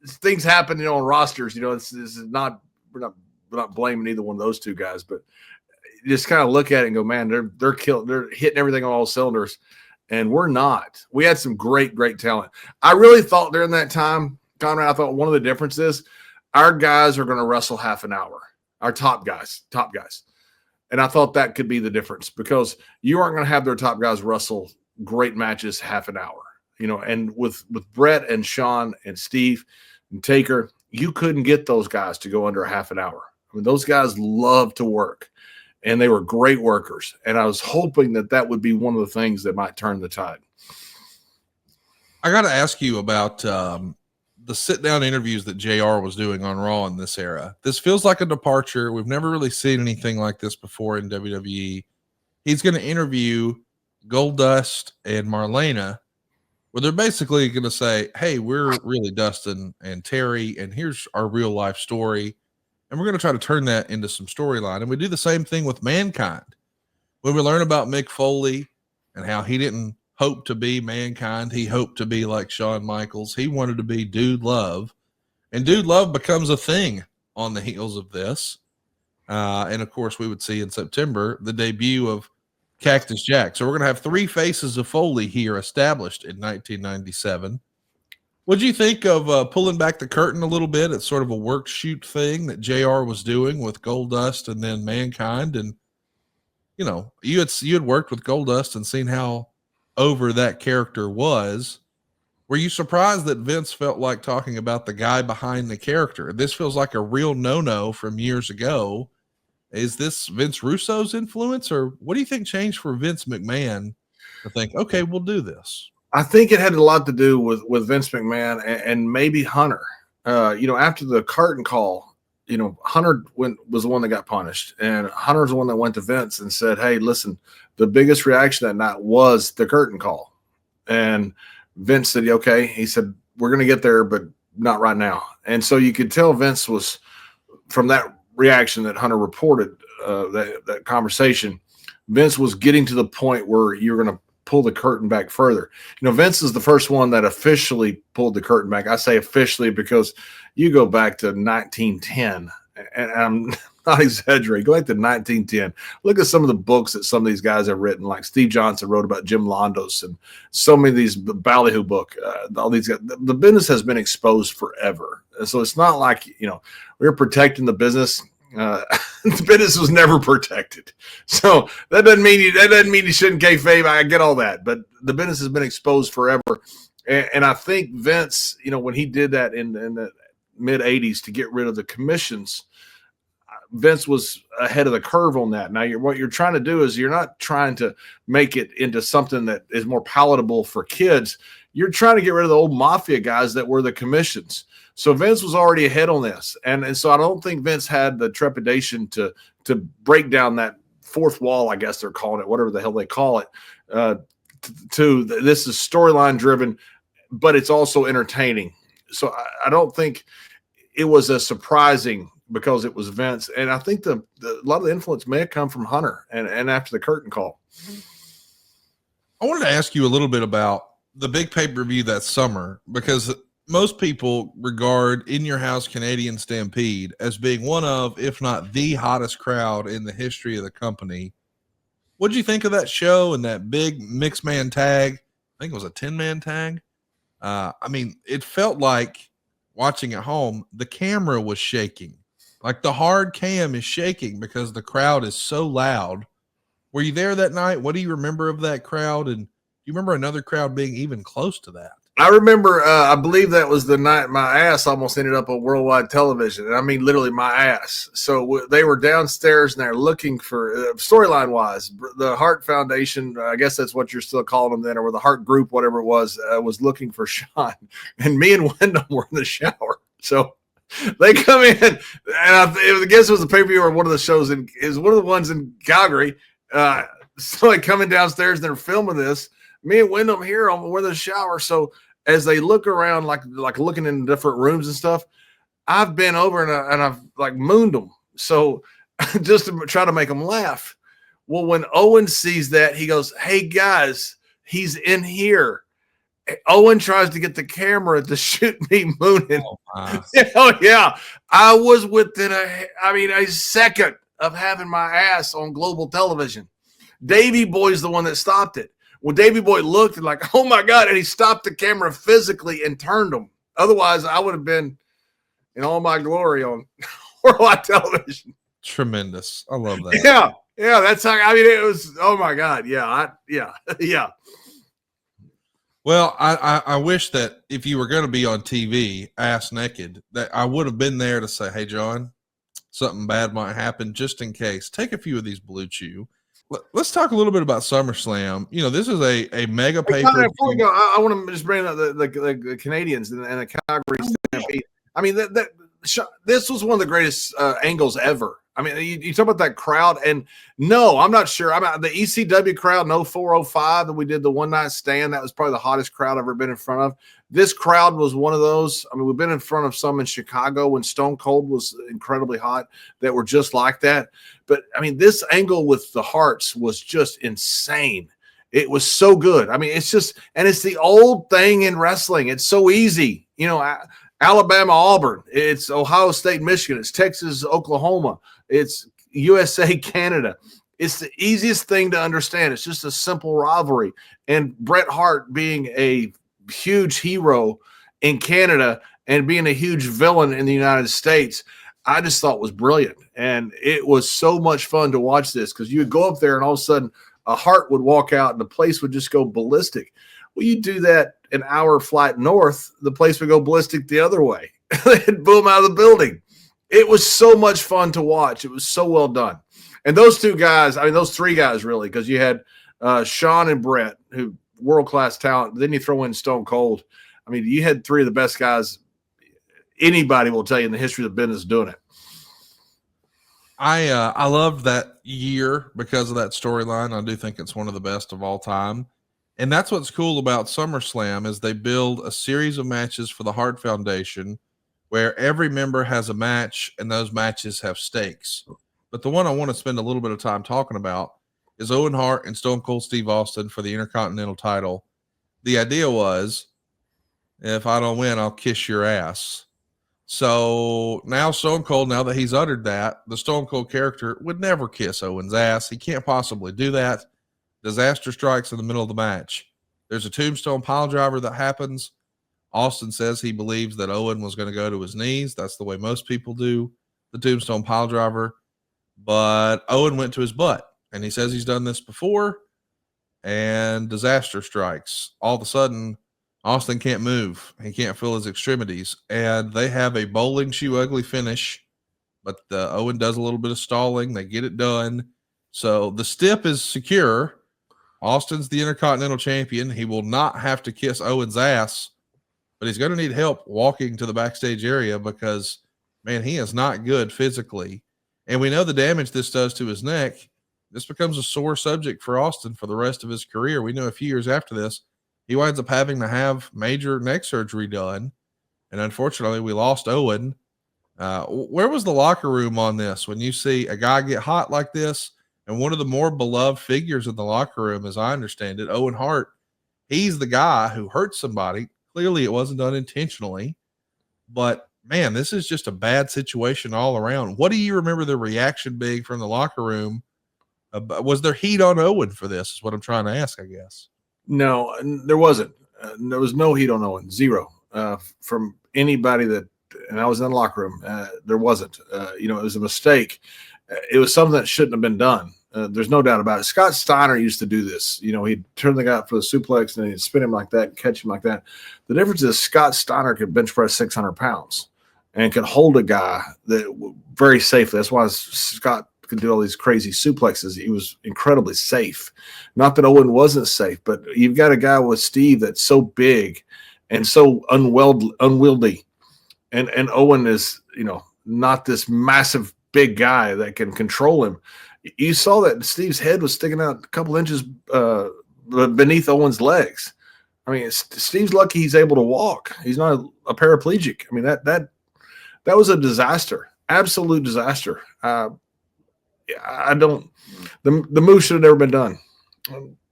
things happen, on rosters. This is not we're not blaming either one of those two guys, but you just kind of look at it and go, man, they're killing, they're hitting everything on all cylinders, and we're not. We had some great talent. I really thought during that time, Conrad, I thought one of the differences, our guys are going to wrestle half an hour. Our top guys. And I thought that could be the difference, because you aren't going to have their top guys wrestle great matches half an hour, and with Brett and Sean and Steve and Taker, you couldn't get those guys to go under a half an hour. I mean, those guys love to work, and they were great workers. And I was hoping that would be one of the things that might turn the tide. I got to ask you about the sit-down interviews that JR was doing on Raw in this era. This feels like a departure. We've never really seen anything like this before in WWE. He's going to interview Goldust and Marlena, where they're basically going to say, hey, we're really Dustin and Terry, and here's our real life story. And we're going to try to turn that into some storyline. And we do the same thing with Mankind. When we learn about Mick Foley and how he didn't hope to be Mankind, he hoped to be like Shawn Michaels. He wanted to be Dude Love. And Dude Love becomes a thing on the heels of this. And of course, we would see in September the debut of Cactus Jack. So we're going to have three faces of Foley here established in 1997. What do you think of pulling back the curtain a little bit? It's sort of a work shoot thing that JR was doing with Goldust and then Mankind. And, you had worked with Goldust and seen how over that character was. Were you surprised that Vince felt like talking about the guy behind the character? This feels like a real no-no from years ago. Is this Vince Russo's influence, or what do you think changed for Vince McMahon to think, okay, we'll do this? I think it had a lot to do with Vince McMahon and maybe Hunter. After the curtain call, Hunter was the one that got punished, and Hunter's the one that went to Vince and said, hey, listen, the biggest reaction that night was the curtain call. And Vince said, okay. He said, we're going to get there, but not right now. And so you could tell Vince was, from that reaction that Hunter reported, that conversation, Vince was getting to the point where you're going to pull the curtain back further. Vince is the first one that officially pulled the curtain back. I say officially because you go back to 1910, and I'm not exaggerating. Go back to 1910. Look at some of the books that some of these guys have written, like Steve Johnson wrote about Jim Londos, and so many of these Ballyhoo book. All these guys, the business has been exposed forever, and so it's not like we're protecting the business. The business was never protected, so that doesn't mean you shouldn't kayfabe. I get all that, but the business has been exposed forever, and I think Vince, when he did that in the mid '80s to get rid of the commissions, Vince was ahead of the curve on that. Now, what you're trying to do is you're not trying to make it into something that is more palatable for kids. You're trying to get rid of the old mafia guys that were the commissions. So Vince was already ahead on this. And so I don't think Vince had the trepidation to break down that fourth wall, I guess they're calling it, whatever the hell they call it, this is storyline driven, but it's also entertaining. So I don't think it was as surprising because it was Vince. And I think a lot of the influence may have come from Hunter and after the curtain call. I wanted to ask you a little bit about the big pay-per-view that summer, because most people regard In Your House Canadian Stampede as being one of, if not the hottest crowd in the history of the company. What did you think of that show and that big mixed man tag? I think it was a 10-man tag. It felt like, watching at home, the camera was shaking. Like the hard cam is shaking because the crowd is so loud. Were you there that night? What do you remember of that crowd? And do you remember another crowd being even close to that? I remember, I believe that was the night my ass almost ended up on worldwide television. And I mean, literally my ass. So they were downstairs and they're looking for, storyline wise, the Hart Foundation, I guess that's what you're still calling them then, or the Hart Group, whatever it was looking for Sean. And me and Wyndham were in the shower. So They come in, and I guess it was a pay-per-view or one of the shows, and it was one of the ones in Calgary. So like coming downstairs, and they're filming this. Me and Wyndham here on we're in the shower. So as they look around, like looking in different rooms and stuff, I've been over and I've like mooned them. So just to try to make them laugh. Well, when Owen sees that, he goes, "Hey guys, he's in here." Owen tries to get the camera to shoot me mooning. Oh yeah. I was within a second of having my ass on global television. Davey Boy's the one that stopped it. When Davey Boy looked and like, oh my God, and he stopped the camera physically and turned them. Otherwise, I would have been in all my glory on worldwide television. Tremendous. I love that. Yeah. Yeah. That's how, it was, oh my God. Yeah. Yeah. Well, I wish that if you were going to be on TV ass naked, that I would have been there to say, hey, John, something bad might happen just in case. Take a few of these Blue Chew. Let's talk a little bit about SummerSlam. You know, this is a mega paper. Before we go, I want to just bring up the Canadians and the Calgary Stampede. I mean, this was one of the greatest angles ever. I mean, you talk about that crowd, and no, I'm not sure. The ECW crowd in 0405 that we did the one night stand. That was probably the hottest crowd I've ever been in front of. This crowd was one of those. I mean, we've been in front of some in Chicago when Stone Cold was incredibly hot that were just like that. But I mean, this angle with the Hearts was just insane. It was so good. I mean, it's just, and it's the old thing in wrestling. It's so easy, you know. Alabama, Auburn. It's Ohio State, Michigan. It's Texas, Oklahoma. It's USA, Canada. It's the easiest thing to understand. It's just a simple rivalry. And Bret Hart being a huge hero in Canada and being a huge villain in the United States, I just thought was brilliant. And it was so much fun to watch this because you would go up there and all of a sudden a Hart would walk out and the place would just go ballistic. Well, you do that an hour flight north, the place would go ballistic the other way. They'd boom out of the building. It was so much fun to watch. It was so well done. And those two guys, I mean, those three guys really, because you had Shawn and Bret, who world-class talent. Then you throw in Stone Cold. I mean, you had three of the best guys anybody will tell you in the history of the business doing it. I loved that year because of that storyline. I do think it's one of the best of all time. And that's what's cool about SummerSlam is they build a series of matches for the Hart Foundation where every member has a match and those matches have stakes. But the one I want to spend a little bit of time talking about is Owen Hart and Stone Cold Steve Austin for the Intercontinental title. The idea was, if I don't win, I'll kiss your ass. So now Stone Cold, now that he's uttered that, the Stone Cold character would never kiss Owen's ass. He can't possibly do that. Disaster strikes in the middle of the match. There's a tombstone pile driver that happens. Austin says he believes that Owen was going to go to his knees. That's the way most people do the tombstone pile driver. But Owen went to his butt, and he says he's done this before, and disaster strikes. All of a sudden, Austin can't move. He can't feel his extremities, and they have a bowling shoe ugly finish, but Owen does a little bit of stalling. They get it done. So the stip is secure. Austin's the Intercontinental Champion. He will not have to kiss Owen's ass, but he's going to need help walking to the backstage area because, man, he is not good physically. And we know the damage this does to his neck. This becomes a sore subject for Austin for the rest of his career. We know a few years after this, he winds up having to have major neck surgery done. And unfortunately, we lost Owen. Where was the locker room on this? When you see a guy get hot like this, and one of the more beloved figures in the locker room, as I understand it, Owen Hart, he's the guy who hurt somebody. Clearly, it wasn't done intentionally. But, man, this is just a bad situation all around. What do you remember the reaction being from the locker room? Was there heat on Owen for this is what I'm trying to ask, I guess. No, there wasn't. There was no heat on Owen. Zero. From anybody that – and I was in the locker room. There wasn't. It was a mistake. It was something that shouldn't have been done. There's no doubt about it. Scott Steiner used to do this. He'd turn the guy up for the suplex and then he'd spin him like that and catch him like that. The difference is Scott Steiner could bench press 600 pounds and could hold a guy that very safely. That's why Scott could do all these crazy suplexes. He was incredibly safe. Not that Owen wasn't safe, but you've got a guy with Steve that's so big and so unwieldy and Owen is, not this massive big guy that can control him. You saw that Steve's head was sticking out a couple inches beneath Owen's legs. I mean, Steve's lucky he's able to walk. He's not a paraplegic. I mean, that was a disaster, absolute disaster. I don't. The move should have never been done.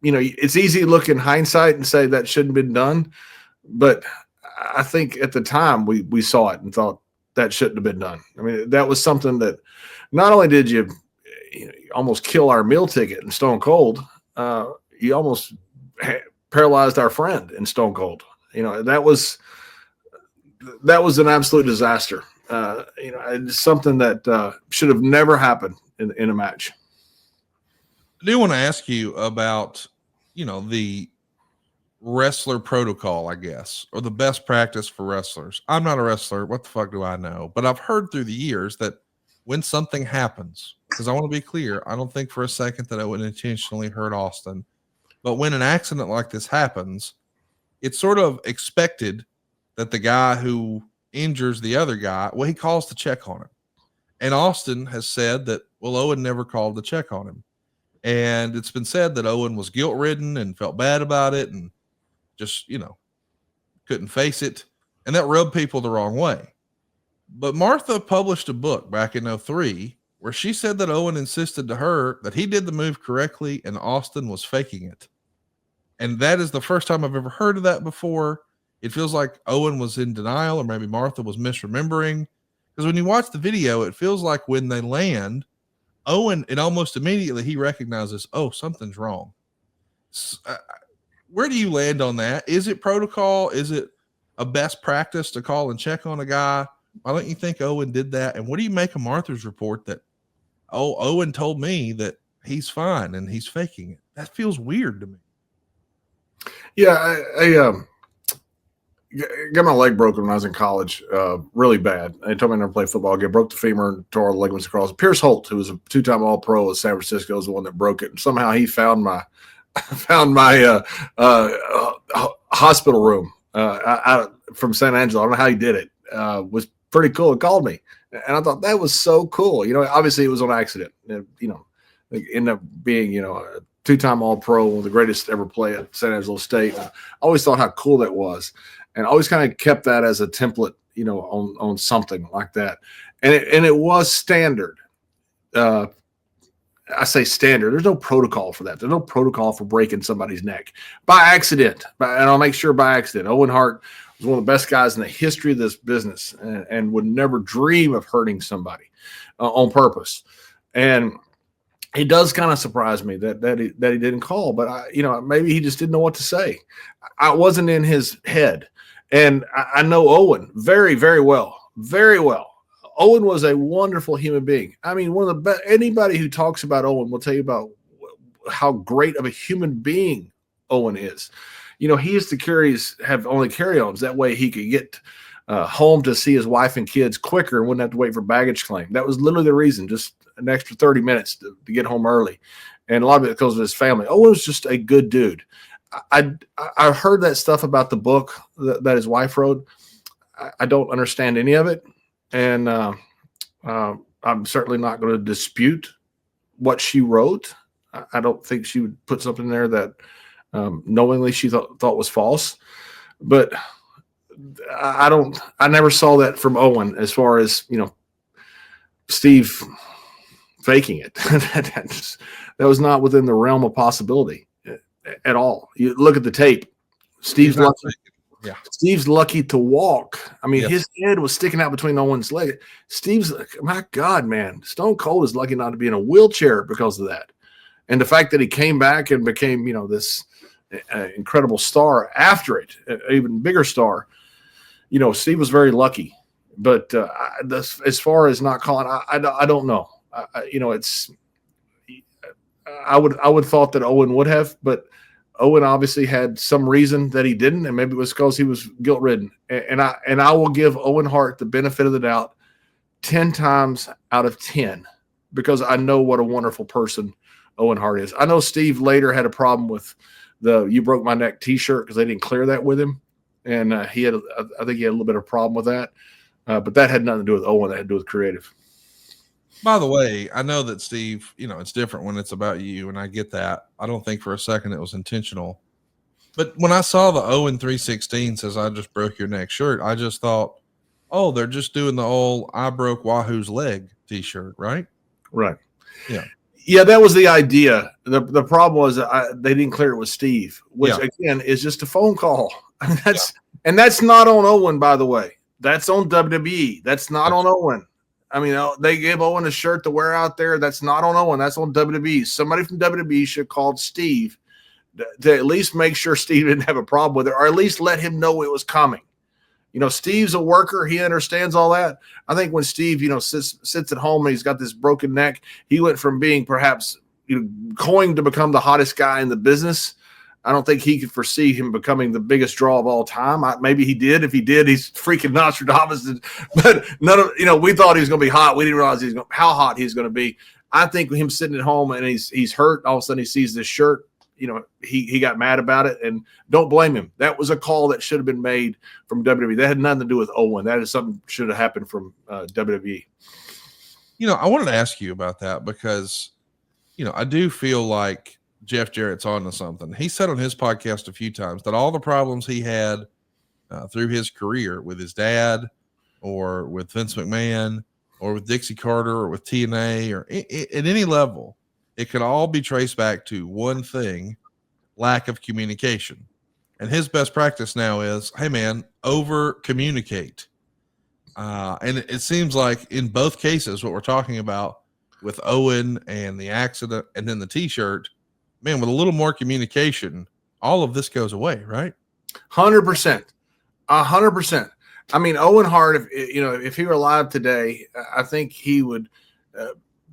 It's easy to look in hindsight and say that shouldn't have been done, but I think at the time we saw it and thought that shouldn't have been done. I mean, that was something that not only did you almost kill our meal ticket in Stone Cold, you almost paralyzed our friend in Stone Cold. That was an absolute disaster. It's something that should have never happened in a match. I do want to ask you about, the wrestler protocol, I guess, or the best practice for wrestlers. I'm not a wrestler. What the fuck do I know? But I've heard through the years that when something happens, because I want to be clear, I don't think for a second that I would intentionally hurt Austin. But when an accident like this happens, it's sort of expected that the guy who injures the other guy, he calls to check on him. And Austin has said that, Owen never called to check on him. And it's been said that Owen was guilt-ridden and felt bad about it and just, couldn't face it. And that rubbed people the wrong way. But Martha published a book back in 2003 where she said that Owen insisted to her that he did the move correctly and Austin was faking it. And that is the first time I've ever heard of that before. It feels like Owen was in denial, or maybe Martha was misremembering. Because when you watch the video, it feels like when they land, Owen, and almost immediately he recognizes, something's wrong. Where do you land on that? Is it protocol? Is it a best practice to call and check on a guy? Why don't you think Owen did that? And what do you make of Martha's report that, Owen told me that he's fine and he's faking it? That feels weird to me. Yeah, I got my leg broken when I was in college, really bad. They told me I never play football again. Broke the femur and tore all the ligaments across. Pierce Holt, who was a two-time All-Pro at San Francisco, was the one that broke it. And somehow he found my hospital room from San Angelo. I don't know how he did it. Was pretty cool. He called me, and I thought that was so cool. Obviously it was on accident. It ended up being a two-time All-Pro, one of the greatest to ever play at San Angelo State. I always thought how cool that was, and I always kind of kept that as a template, on something like that. And it was standard. I say standard. There's no protocol for that. There's no protocol for breaking somebody's neck by accident. And I'll make sure by accident. Owen Hart was one of the best guys in the history of this business, and would never dream of hurting somebody on purpose. And it does kind of surprise me that he didn't call, but maybe he just didn't know what to say. I wasn't in his head, and I know Owen very, very well, very well. Owen was a wonderful human being. I mean, one of the best. Anybody who talks about Owen will tell you about how great of a human being Owen is. He used to have only carry-ons. That way he could get home to see his wife and kids quicker and wouldn't have to wait for baggage claim. That was literally the reason, just an extra 30 minutes to get home early. And a lot of it because of his family. Owen was just a good dude. I heard that stuff about the book that his wife wrote. I don't understand any of it. And I'm certainly not going to dispute what she wrote. I don't think she would put something there that knowingly she thought was false. But I never saw that from Owen as far as, Steve faking it. That was not within the realm of possibility at all. You look at the tape. Steve's lucky to walk. I mean, His head was sticking out between Owen's legs. Steve's like, my God, man, Stone Cold is lucky not to be in a wheelchair because of that. And the fact that he came back and became, this incredible star after it, an even bigger star. Steve was very lucky. But as far as not calling, I don't know. I would thought that Owen would have, but Owen obviously had some reason that he didn't, and maybe it was because he was guilt-ridden. And I will give Owen Hart the benefit of the doubt 10 times out of 10 because I know what a wonderful person Owen Hart is. I know Steve later had a problem with the "You Broke My Neck" T-shirt because they didn't clear that with him, and I think he had a little bit of a problem with that. But that had nothing to do with Owen. That had to do with creative. By the way, I know that Steve, it's different when it's about you, and I get that. I don't think for a second it was intentional. But when I saw the 0-316 says I just broke your neck shirt, I just thought, oh, they're just doing the old I broke Wahoo's leg t-shirt, right? Right. Yeah. Yeah, that was the idea. The problem was they didn't clear it with Steve, which again is just a phone call. And that's not on Owen, by the way. That's on WWE. That's not on Owen. I mean, they gave Owen a shirt to wear out there. That's not on Owen. That's on WWE. Somebody from WWE should have called Steve to at least make sure Steve didn't have a problem with it, or at least let him know it was coming. Steve's a worker. He understands all that. I think when Steve, sits at home and he's got this broken neck, he went from being perhaps going to become the hottest guy in the business. I don't think he could foresee him becoming the biggest draw of all time. Maybe he did. If he did, he's freaking Nostradamus. But none of we thought he was going to be hot. We didn't realize how hot he's going to be. I think him sitting at home and he's hurt. All of a sudden he sees this shirt. He got mad about it, and don't blame him. That was a call that should have been made from WWE. That had nothing to do with Owen. That is something should have happened from WWE. I wanted to ask you about that because, I do feel like Jeff Jarrett's on to something. He said on his podcast a few times that all the problems he had through his career with his dad or with Vince McMahon or with Dixie Carter or with TNA or at any level, it could all be traced back to one thing: lack of communication. And his best practice now is, hey man, over communicate. And it seems like in both cases, what we're talking about with Owen and the accident and then the t-shirt, man, with a little more communication, all of this goes away, right? 100%. 100%. I mean, Owen Hart, if he were alive today, I think he would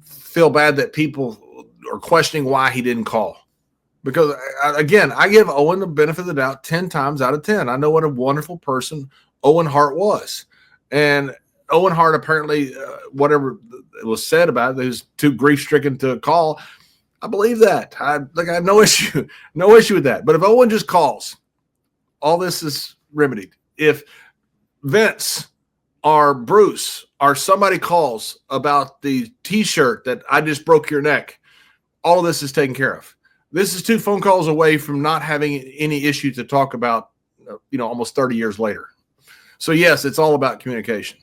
feel bad that people are questioning why he didn't call. Because, again, I give Owen the benefit of the doubt 10 times out of 10. I know what a wonderful person Owen Hart was. And Owen Hart apparently, whatever was said about it, he was too grief-stricken to call. I believe that. I have no issue with that. But if Owen just calls, all this is remedied. If Vince or Bruce or somebody calls about the T-shirt that I just broke your neck, all of this is taken care of. This is 2 phone calls away from not having any issue to talk about, almost 30 years later. So yes, it's all about communication.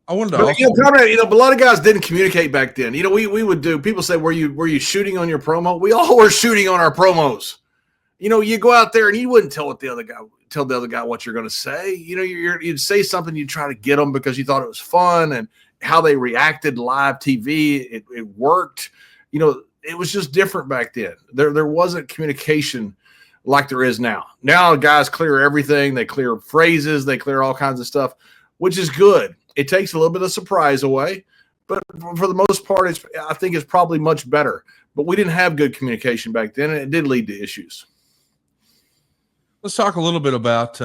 I wanted to Conrad, but a lot of guys didn't communicate back then. We would do. People say, "Were you shooting on your promo?" We all were shooting on our promos. You go out there and you wouldn't tell the other guy what you're going to say. You'd say something, you'd try to get them because you thought it was fun, and how they reacted live TV, it worked. It was just different back then. There wasn't communication like there is now. Now guys clear everything. They clear phrases. They clear all kinds of stuff, which is good. It takes a little bit of surprise away, but for the most part, I think it's probably much better. But we didn't have good communication back then, and it did lead to issues. Let's talk a little bit about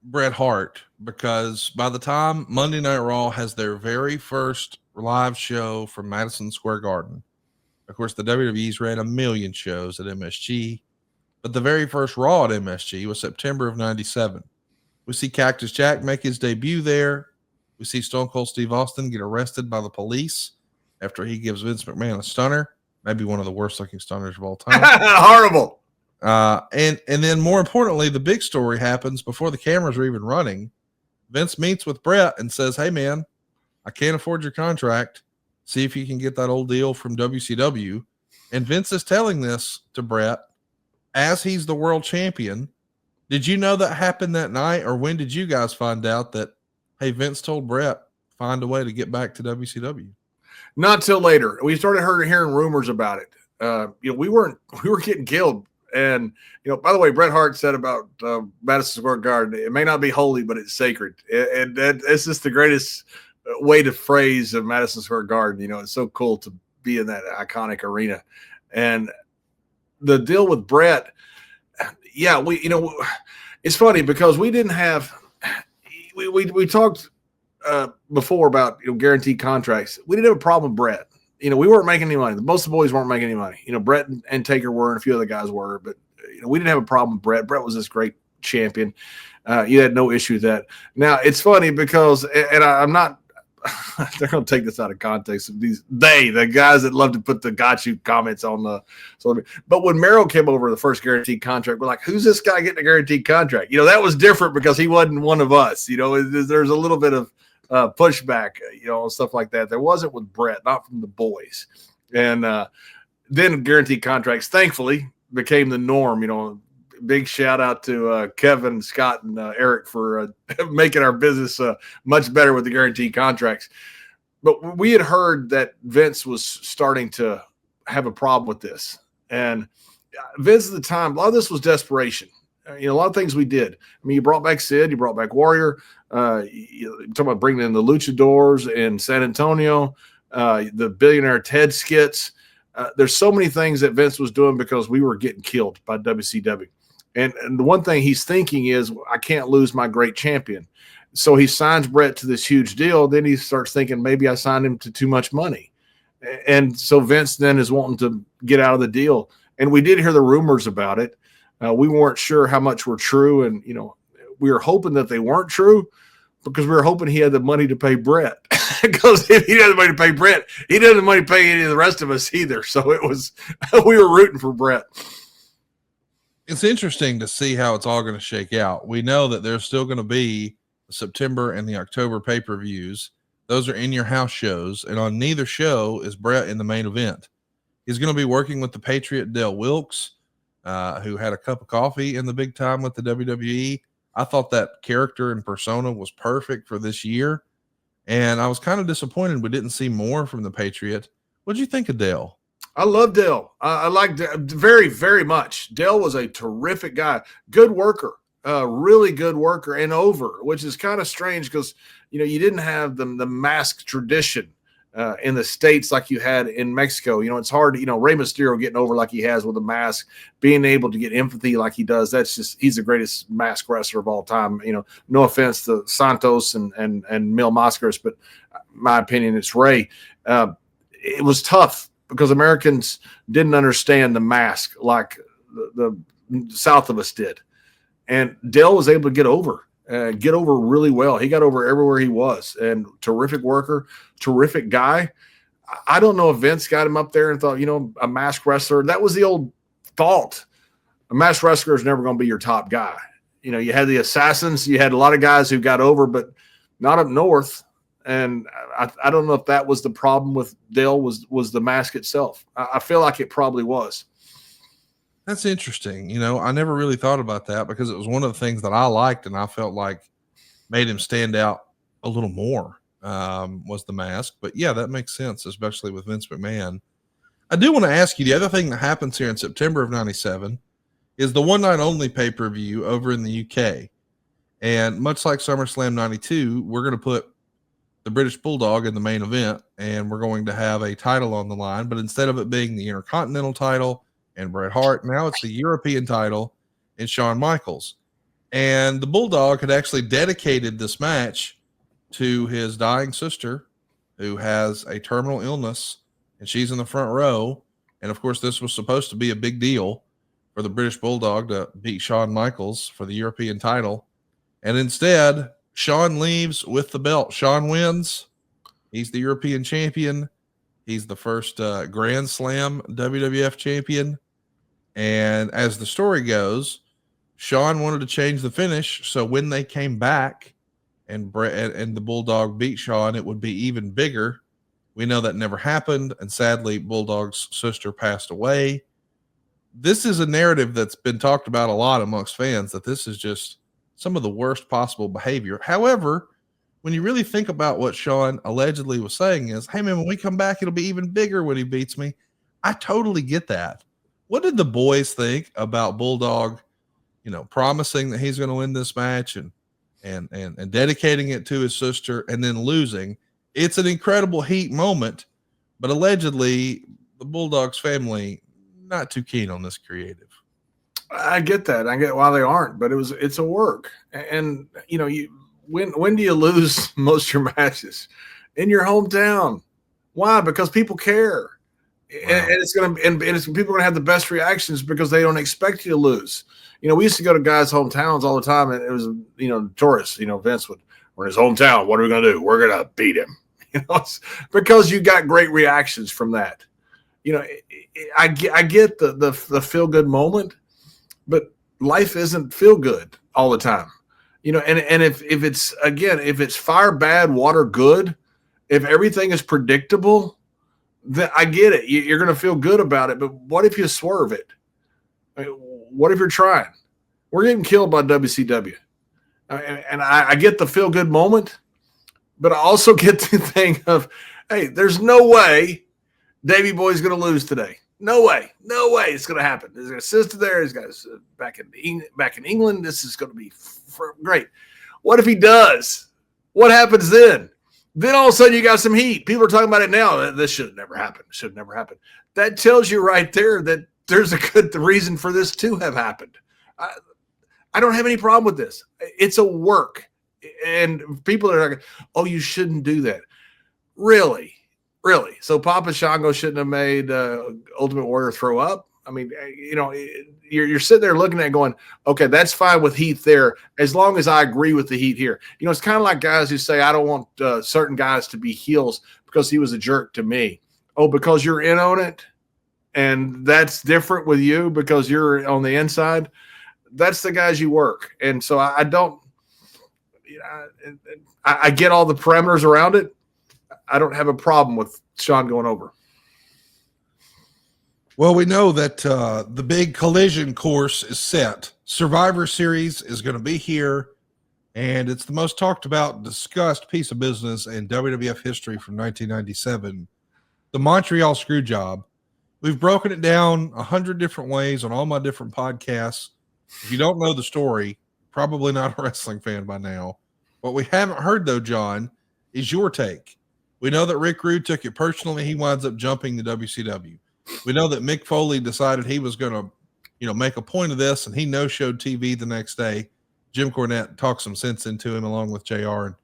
Bret Hart, because by the time Monday Night Raw has their very first live show from Madison Square Garden, of course, the WWE's ran 1 million shows at MSG, but the very first Raw at MSG was September of 97. We see Cactus Jack make his debut there. We see Stone Cold Steve Austin get arrested by the police after he gives Vince McMahon a stunner, maybe one of the worst looking stunners of all time. Horrible. And then more importantly, the big story happens before the cameras are even running. Vince meets with Bret and says, hey man, I can't afford your contract. See if you can get that old deal from WCW. And Vince is telling this to Bret as he's the world champion. Did you know that happened that night? Or when did you guys find out that, hey, Vince told Bret, find a way to get back to WCW? Not till later. We started hearing rumors about it. We were getting killed. And, by the way, Bret Hart said about Madison Square Garden, it may not be holy, but it's sacred. And it's just the greatest way to phrase of Madison Square Garden. It's so cool to be in that iconic arena. And the deal with Bret, yeah, it's funny because we didn't have, we talked before about guaranteed contracts. We didn't have a problem with Bret. We weren't making any money. Most of the boys weren't making any money. Bret and Taker were, and a few other guys were, but we didn't have a problem with Bret. Bret was this great champion. You had no issue with that. Now it's funny because, and I'm not. They're going to take this out of context. The guys that love to put the got you comments on the. But when Merrill came over the first guaranteed contract, we're like, who's this guy getting a guaranteed contract? That was different because he wasn't one of us. There's a little bit of pushback, stuff like that. There wasn't with Brett, not from the boys. And then guaranteed contracts, thankfully, became the norm. Big shout out to Kevin, Scott, and Eric for making our business much better with the guaranteed contracts. But we had heard that Vince was starting to have a problem with this. And Vince at the time, a lot of this was desperation. A lot of things we did. I mean, you brought back Sid, you brought back Warrior. You talking about bringing in the Luchadors in San Antonio, the Billionaire Ted skits. There's so many things that Vince was doing because we were getting killed by WCW. And the one thing he's thinking is, I can't lose my great champion. So he signs Brett to this huge deal. Then he starts thinking, maybe I signed him to too much money. And so Vince then is wanting to get out of the deal. And we did hear the rumors about it. We weren't sure how much were true. And, we were hoping that they weren't true because we were hoping he had the money to pay Brett. Because if he had the money to pay Brett, he didn't have the money to pay any of the rest of us either. So we were rooting for Brett. It's interesting to see how it's all going to shake out. We know that there's still going to be the September and the October pay-per-views. Those are in your house shows. And on neither show is Brett in the main event. He's going to be working with the Patriot Dale Wilkes, who had a cup of coffee in the big time with the WWE. I thought that character and persona was perfect for this year. And I was kind of disappointed we didn't see more from the Patriot. What'd you think of Dale? I love Dale. I like Dale very, very much. Dale was a terrific guy, good worker, really good worker, and over, which is kind of strange because, you didn't have the mask tradition in the States like you had in Mexico. It's hard, Rey Mysterio getting over like he has with a mask, being able to get empathy like he does. He's the greatest mask wrestler of all time. No offense to Santos and Mil Mascaras, but my opinion, it's Rey. It was tough because Americans didn't understand the mask like the South of us did. And Dale was able to get over really well. He got over everywhere he was, and terrific worker, terrific guy. I don't know if Vince got him up there and thought, a mask wrestler, that was the old thought. A mask wrestler is never going to be your top guy. You had the Assassins, you had a lot of guys who got over, but not up north. And I don't know if that was the problem with Dale was the mask itself. I feel like it probably was. That's interesting. I never really thought about that because it was one of the things that I liked and I felt like made him stand out a little more, was the mask. But yeah, that makes sense, especially with Vince McMahon. I do want to ask you, the other thing that happens here in September of 97 is the one night only pay-per-view over in the UK. And much like SummerSlam 92, we're going to put the British Bulldog in the main event, and we're going to have a title on the line. But instead of it being the Intercontinental title and Bret Hart, now it's the European title and Shawn Michaels. And the Bulldog had actually dedicated this match to his dying sister, who has a terminal illness, and she's in the front row. And of course, this was supposed to be a big deal for the British Bulldog to beat Shawn Michaels for the European title. And instead, Shawn leaves with the belt. Shawn wins. He's the European champion. He's the first Grand Slam WWF champion. And as the story goes, Shawn wanted to change the finish. So when they came back and Brett and the Bulldog beat Shawn, it would be even bigger. We know that never happened. And sadly, Bulldog's sister passed away. This is a narrative that's been talked about a lot amongst fans, that this is just some of the worst possible behavior. However, when you really think about what Shawn allegedly was saying is, hey man, when we come back, it'll be even bigger when he beats me. I totally get that. What did the boys think about Bulldog, promising that he's going to win this match and dedicating it to his sister and then losing? It's an incredible heat moment, but allegedly the Bulldog's family not too keen on this creative. I get that. I get why they aren't, but it's a work. And when do you lose most of your matches? In your hometown. Why? Because people care. And it's going to, and it's, people are going to have the best reactions because they don't expect you to lose. You know, we used to go to guys' hometowns all the time, and it was, you know, tourists, you know, Vince would, we're in his hometown. What are we going to do? We're going to beat him. You know, it's because you got great reactions from that. You know, I get the feel good moment, but life isn't feel good all the time. You know, and if it's, again, if it's fire bad, water good, if everything is predictable, then I get it. You're going to feel good about it. But what if you swerve it? I mean, what if you're trying? We're getting killed by WCW. And I get the feel good moment, but I also get the thing of, hey, there's no way Davey Boy's going to lose today. No way it's going to happen. There's a sister there. He's got back in England. This is going to be great. What if he does? What happens then? Then all of a sudden you got some heat. People are talking about it now. This should never happen. Should never happen. That tells you right there that there's a good reason for this to have happened. I don't have any problem with this. It's a work. And people are like, oh, you shouldn't do that. Really? So Papa Shango shouldn't have made Ultimate Warrior throw up? I mean, you know, you're sitting there looking at it going, okay, that's fine with heat there, as long as I agree with the heat here. You know, it's kind of like guys who say, I don't want certain guys to be heels because he was a jerk to me. Oh, because you're in on it? And that's different with you because you're on the inside? That's the guys you work. And so I don't, you know, I get all the parameters around it. I don't have a problem with Sean going over. Well, we know that the big collision course is set. Survivor Series is going to be here, and it's the most talked about, discussed piece of business in WWF history from 1997, the Montreal Screwjob. We've broken it down 100 different ways on all my different podcasts. If you don't know the story, probably not a wrestling fan by now. What we haven't heard, though, John, is your take. We know that Rick Rude took it personally. He winds up jumping the WCW. We know that Mick Foley decided he was going to, you know, make a point of this, and he no-showed TV the next day. Jim Cornette talked some sense into him along with JR, and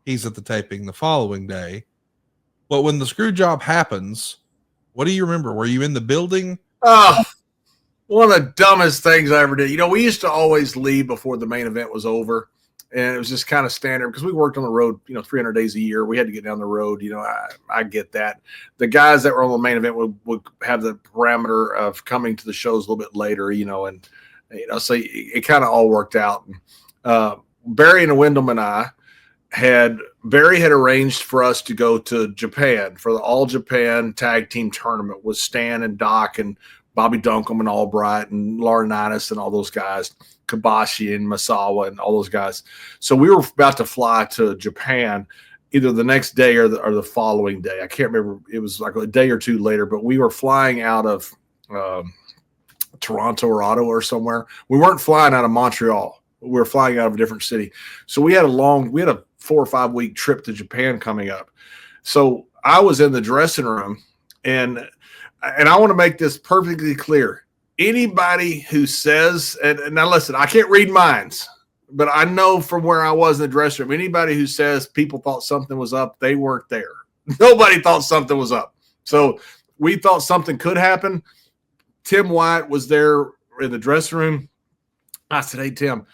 he's at the taping the following day. But when the screw job happens, what do you remember? Were you in the building? Oh, one of the dumbest things I ever did. You know, we used to always leave before the main event was over. And it was just kind of standard because we worked on the road, you know, 300 days a year. We had to get down the road. You know, I get that. The guys that were on the main event would have the parameter of coming to the shows a little bit later, you know, and, you know, so it kind of all worked out. Barry and Wyndham and Barry had arranged for us to go to Japan for the All Japan Tag Team Tournament with Stan and Doc and Bobby Duncombe and Albright and Laurinaitis and all those guys. Kabashi and Masawa and all those guys. So we were about to fly to Japan either the next day or the following day. I can't remember. It was like a day or two later, but we were flying out of Toronto or Ottawa or somewhere. We weren't flying out of Montreal. We were flying out of a different city. So we had a 4 or 5 week trip to Japan coming up. So I was in the dressing room, and I want to make this perfectly clear. Anybody who says, and now listen, I can't read minds, but I know from where I was in the dressing room, anybody who says people thought something was up, they weren't there. Nobody thought something was up. So we thought something could happen. Tim White was there in the dressing room. I said, hey, Tim,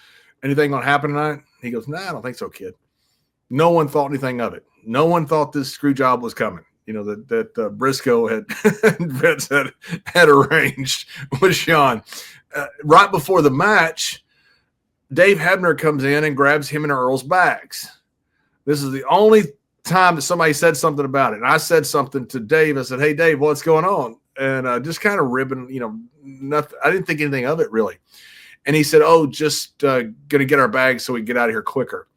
anything going to happen tonight? He goes, nah, I don't think so, kid. No one thought anything of it. No one thought this screw job was coming. You know, that Briscoe had arranged with Sean. Right before the match, Dave Hebner comes in and grabs him and Earl's bags. This is the only time that somebody said something about it. And I said something to Dave. I said, hey, Dave, what's going on? And just kind of ribbing, you know, nothing. I didn't think anything of it, really. And he said, oh, just going to get our bags so we can get out of here quicker.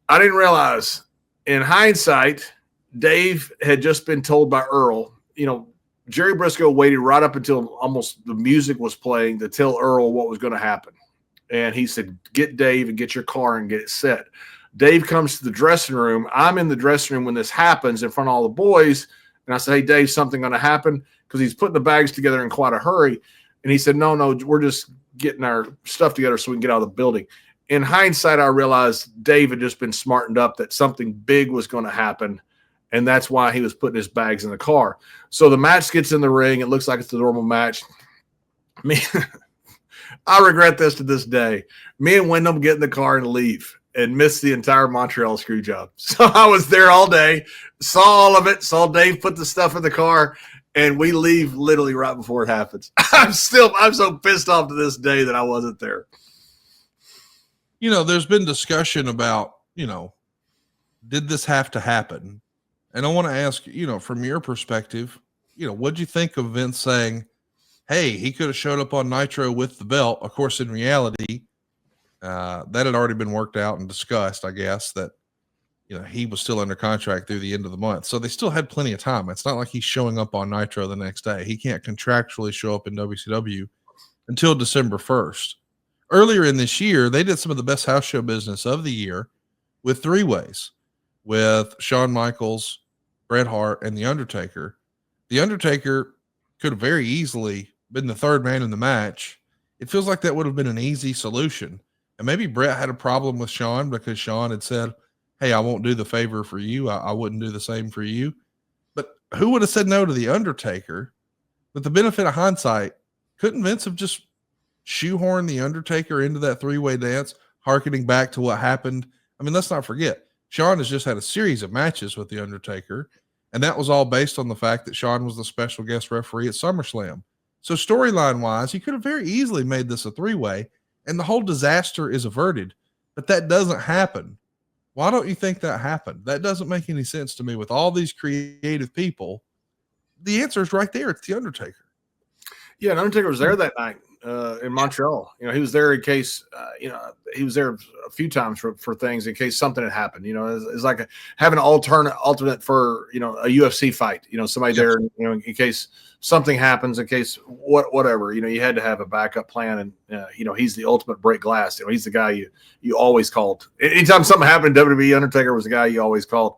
I didn't realize, in hindsight, Dave had just been told by Earl, you know, Jerry Briscoe waited right up until almost the music was playing to tell Earl what was going to happen. And he said, get Dave and get your car and get it set. Dave comes to the dressing room. I'm in the dressing room when this happens in front of all the boys. And I said, hey, Dave, something going to happen? Because he's putting the bags together in quite a hurry. And he said, no, we're just getting our stuff together so we can get out of the building. In hindsight, I realized Dave had just been smartened up that something big was going to happen. and that's why he was putting his bags in the car. So the match gets in the ring. It looks like it's the normal match. Me, I regret this to this day. Me and Wyndham get in the car and leave and miss the entire Montreal screw job. So I was there all day, saw all of it, saw Dave put the stuff in the car, and we leave literally right before it happens. I'm so pissed off to this day that I wasn't there. There's been discussion about, did this have to happen? And I want to ask, from your perspective, what'd you think of Vince saying, hey, he could have showed up on Nitro with the belt? Of course, in reality, that had already been worked out and discussed, I guess, that, he was still under contract through the end of the month. So they still had plenty of time. It's not like he's showing up on Nitro the next day. He can't contractually show up in WCW until December 1st. Earlier in this year, they did some of the best house show business of the year with three-ways with Shawn Michaels, Bret Hart, and The Undertaker. The Undertaker could have very easily been the third man in the match. It feels like that would have been an easy solution. And maybe Bret had a problem with Shawn because Shawn had said, hey, I won't do the favor for you. I wouldn't do the same for you. But who would have said no to The Undertaker? With the benefit of hindsight, couldn't Vince have just shoehorned The Undertaker into that three-way dance, hearkening back to what happened? I mean, let's not forget, Shawn has just had a series of matches with The Undertaker, and that was all based on the fact that Shawn was the special guest referee at SummerSlam. So storyline-wise, he could have very easily made this a three-way, and the whole disaster is averted. But that doesn't happen. Why don't you think that happened? That doesn't make any sense to me. With all these creative people, the answer is right there. It's The Undertaker. Yeah, and Undertaker was there that night in Montreal. He was there in case, he was there a few times for things in case something had happened. It's like having an alternate for, a UFC fight, somebody there, in case something happens, in case whatever, you had to have a backup plan. And, he's the ultimate break glass. He's the guy you always called. Anytime something happened in WWE, Undertaker was the guy you always called.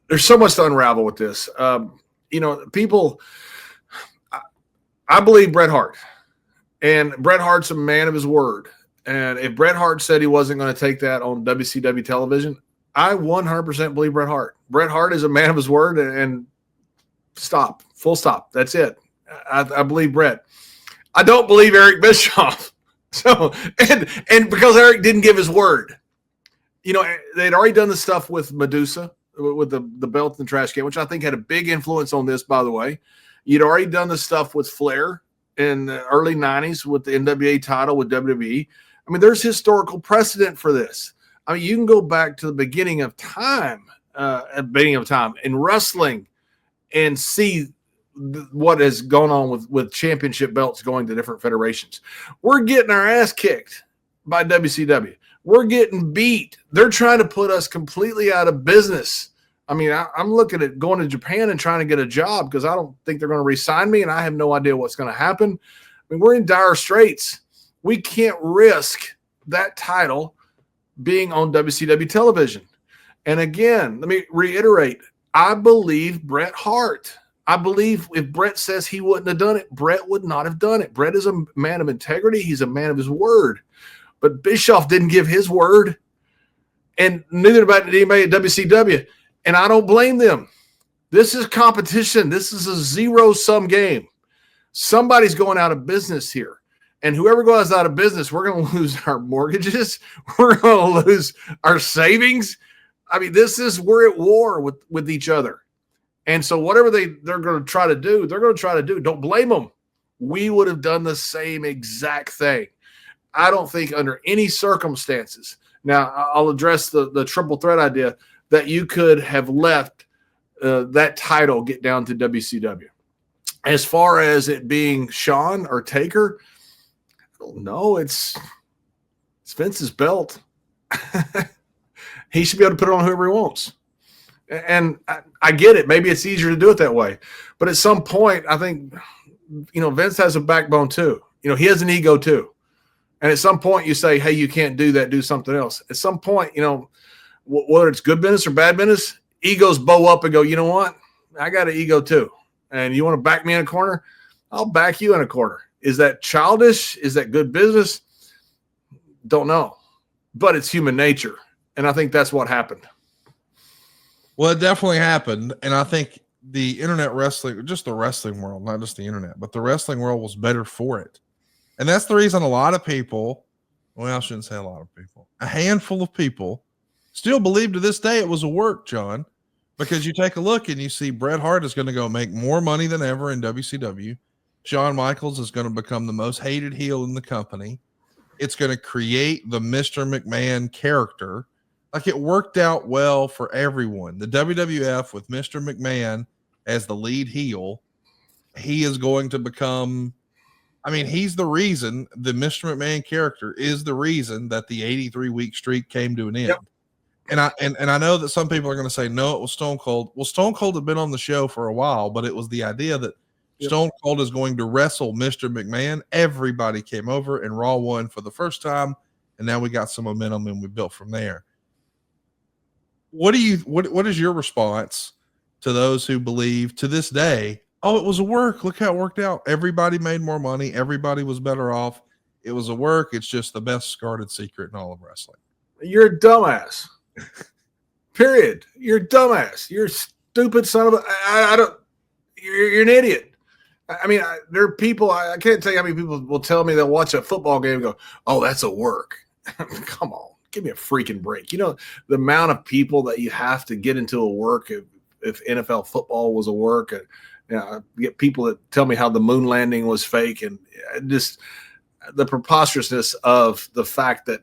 There's so much to unravel with this. People, I believe Bret Hart, and Bret Hart's a man of his word. And if Bret Hart said he wasn't going to take that on WCW television, I 100% believe Bret Hart. Bret Hart is a man of his word, and stop, full stop. That's it. I believe Bret. I don't believe Eric Bischoff. So, and because Eric didn't give his word, they'd already done the stuff with Medusa, with the belt and the trash can, which I think had a big influence on this, by the way. You'd already done the stuff with Flair in the early 90s with the NWA title with WWE. I mean, there's historical precedent for this. I mean, you can go back to the beginning of time in wrestling and see what has gone on with championship belts going to different federations. We're getting our ass kicked by WCW. We're getting beat. They're trying to put us completely out of business. I mean, I'm looking at going to Japan and trying to get a job because I don't think they're going to re-sign me, and I have no idea what's going to happen. I mean, we're in dire straits. We can't risk that title being on WCW television. And again, let me reiterate, I believe Bret Hart. I believe if Bret says he wouldn't have done it, Bret would not have done it. Bret is a man of integrity. He's a man of his word. But Bischoff didn't give his word, and neither about anybody at WCW. And I don't blame them. This is competition. This is a zero-sum game. Somebody's going out of business here. And whoever goes out of business, we're going to lose our mortgages. We're going to lose our savings. I mean, we're at war with each other. And so whatever they're going to try to do, they're going to try to do. Don't blame them. We would have done the same exact thing. I don't think under any circumstances. Now, I'll address the triple threat idea that you could have left that title get down to WCW. As far as it being Shawn or Taker, I don't know. It's Vince's belt. He should be able to put it on whoever he wants. And I get it. Maybe it's easier to do it that way. But at some point, I think, Vince has a backbone too. He has an ego too. And at some point you say, hey, you can't do that, do something else. At some point, whether it's good business or bad business, egos bow up and go, you know what? I got an ego too. And you want to back me in a corner? I'll back you in a corner. Is that childish? Is that good business? Don't know. But it's human nature. And I think that's what happened. Well, it definitely happened. And I think the internet wrestling, just the wrestling world, not just the internet, but the wrestling world was better for it. And that's the reason a lot of people, well, I shouldn't say a lot of people, a handful of people still believe to this day it was a work, John, because you take a look and you see Bret Hart is going to go make more money than ever in WCW. Shawn Michaels is going to become the most hated heel in the company. It's going to create the Mr. McMahon character. Like, it worked out well for everyone. The WWF with Mr. McMahon as the lead heel, he is going to become, I mean, he's the reason, the Mr. McMahon character is the reason that the 83-week streak came to an end. Yep. And I know that some people are going to say, no, it was Stone Cold. Well, Stone Cold had been on the show for a while, but it was the idea that Stone Cold is going to wrestle Mr. McMahon. Everybody came over and Raw won for the first time. And now we got some momentum and we built from there. What is your response to those who believe to this day, oh, it was a work. Look how it worked out. Everybody made more money. Everybody was better off. It was a work. It's just the best guarded secret in all of wrestling. You're a dumbass. Period. You're a dumbass. You're a stupid son of a. I don't. You're an idiot. I mean, there are people. I can't tell you how many people will tell me they'll watch a football game and go, "Oh, that's a work." Come on, give me a freaking break. You know the amount of people that you have to get into a work if NFL football was a work. And I get people that tell me how the moon landing was fake, and just the preposterousness of the fact that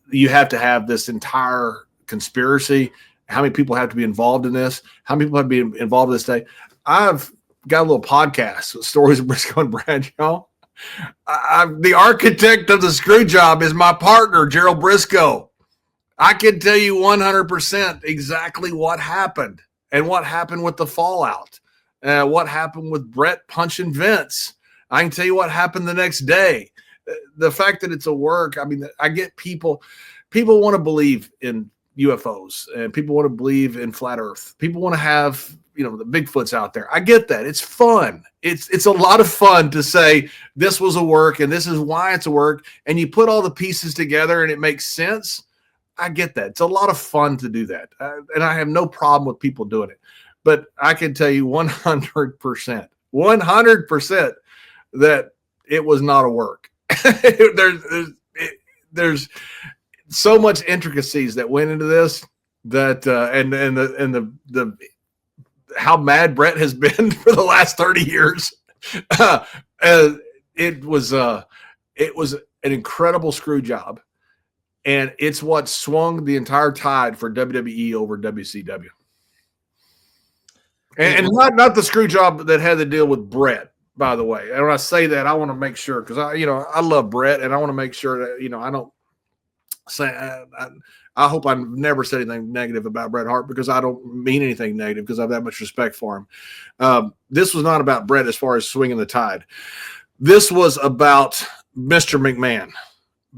you have to have this entire conspiracy. How many people have to be involved in this? How many people have to be involved in this day? I've got a little podcast with Stories of Briscoe and Bradshaw. The architect of the screw job is my partner, Gerald Briscoe. I can tell you 100% exactly what happened and what happened with the fallout, what happened with Bret punching Vince. I can tell you what happened the next day. The fact that it's a work, I mean, I get people want to believe in UFOs and people want to believe in flat earth. People want to have, the Bigfoots out there. I get that. It's fun. It's a lot of fun to say this was a work and this is why it's a work. And you put all the pieces together and it makes sense. I get that. It's a lot of fun to do that. And I have no problem with people doing it, but I can tell you 100% that it was not a work. There's so much intricacies that went into this that and the how mad Bret has been for the last 30 years. It was an incredible screw job, and it's what swung the entire tide for WWE over WCW. And not the screw job that had to deal with Bret. By the way, and when I say that, I want to make sure, because I love Bret, and I want to make sure that I don't say. I hope I've never said anything negative about Bret Hart, because I don't mean anything negative, because I have that much respect for him. This was not about Bret as far as swinging the tide. This was about Mr. McMahon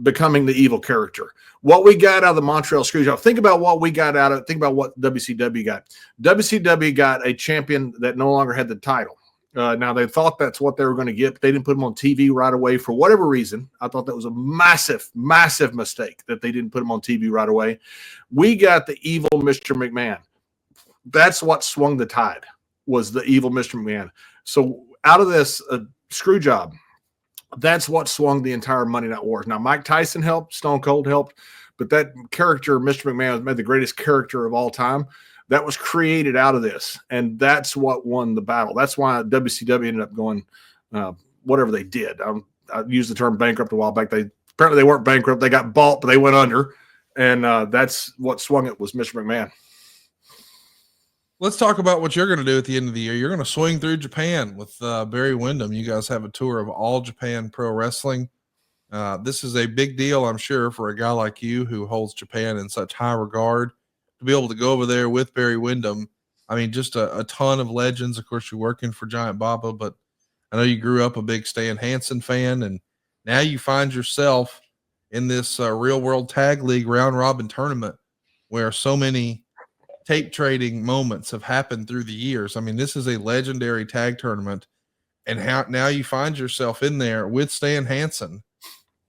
becoming the evil character. What we got out of the Montreal Screwjob. Think about what we got out of it. Think about what WCW got. WCW got a champion that no longer had the title. Now, they thought that's what they were going to get, but they didn't put him on TV right away for whatever reason. I thought that was a massive, massive mistake that they didn't put him on TV right away. We got the evil Mr. McMahon. That's what swung the tide, was the evil Mr. McMahon. So out of this screw job, that's what swung the entire Monday Night Wars. Now, Mike Tyson helped, Stone Cold helped, but that character, Mr. McMahon, was made the greatest character of all time. That was created out of this, and that's what won the battle. That's why WCW ended up going whatever they did. I used the term bankrupt a while back. Apparently they weren't bankrupt. They got bought, but they went under, and that's what swung it, was Mr. McMahon. Let's talk about what you're going to do at the end of the year. You're going to swing through Japan with Barry Windham. You guys have a tour of All Japan Pro Wrestling. This is a big deal, I'm sure, for a guy like you who holds Japan in such high regard. To be able to go over there with Barry Windham, I mean, just a ton of legends. Of course, you're working for Giant Baba, but I know you grew up a big Stan Hansen fan, and now you find yourself in this real world tag league round robin tournament where so many tape trading moments have happened through the years. I mean, this is a legendary tag tournament, and now you find yourself in there with Stan Hansen.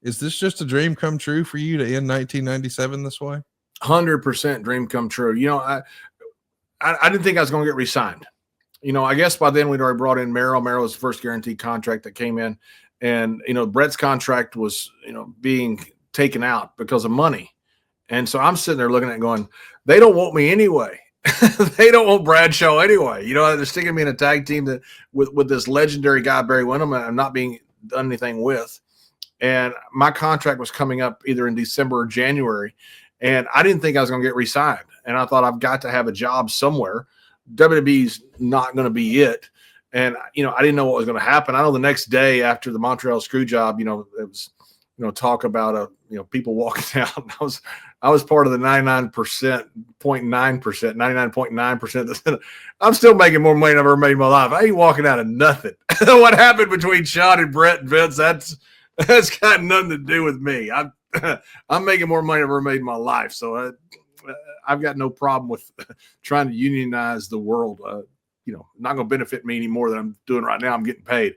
Is this just a dream come true for you to end 1997 this way? 100% dream come true. I didn't think I was going to get re-signed. I guess by then we'd already brought in Merrill. Merrill was the first guaranteed contract that came in. And, Brett's contract was, being taken out because of money. And so I'm sitting there looking at it going, they don't want me anyway. They don't want Bradshaw anyway. They're sticking me in a tag team that with this legendary guy, Barry Windham, and I'm not being done anything with. And my contract was coming up either in December or January. And I didn't think I was going to get re-signed. And I thought I've got to have a job somewhere. WWE's not going to be it. And, I didn't know what was going to happen. I know the next day after the Montreal screw job, it was, talk about, people walking out. I was part of the 99.9%. I'm still making more money than I've ever made in my life. I ain't walking out of nothing. What happened between Sean and Brett and Vince, that's got nothing to do with me. I'm making more money than I've ever made in my life. So I've got no problem with trying to unionize the world. Not going to benefit me any more than I'm doing right now. I'm getting paid.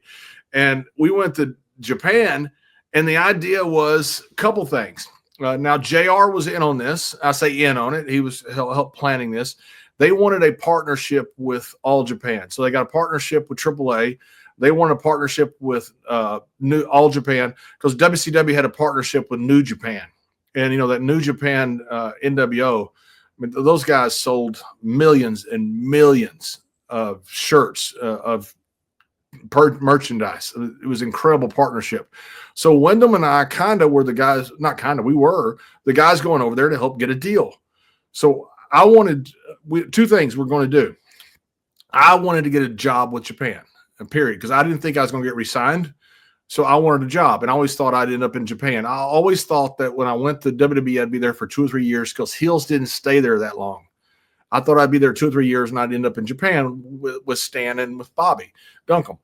And we went to Japan, and the idea was a couple things. Now, JR was in on this. I say in on it. He was help planning this. They wanted a partnership with All Japan. So they got a partnership with AAA. They wanted a partnership with All Japan because WCW had a partnership with New Japan. And, that New Japan NWO, those guys sold millions and millions of shirts, of merchandise. It was an incredible partnership. So Wyndham and I were the guys, we were the guys going over there to help get a deal. So I wanted two things we're going to do. I wanted to get a job with Japan, period, because I didn't think I was going to get re-signed. So I wanted a job, and I always thought I'd end up in Japan. I always thought that when I went to WWE, I'd be there for 2 or 3 years because heels didn't stay there that long. I thought I'd be there 2 or 3 years and I'd end up in Japan with Stan and with Bobby Duncombe.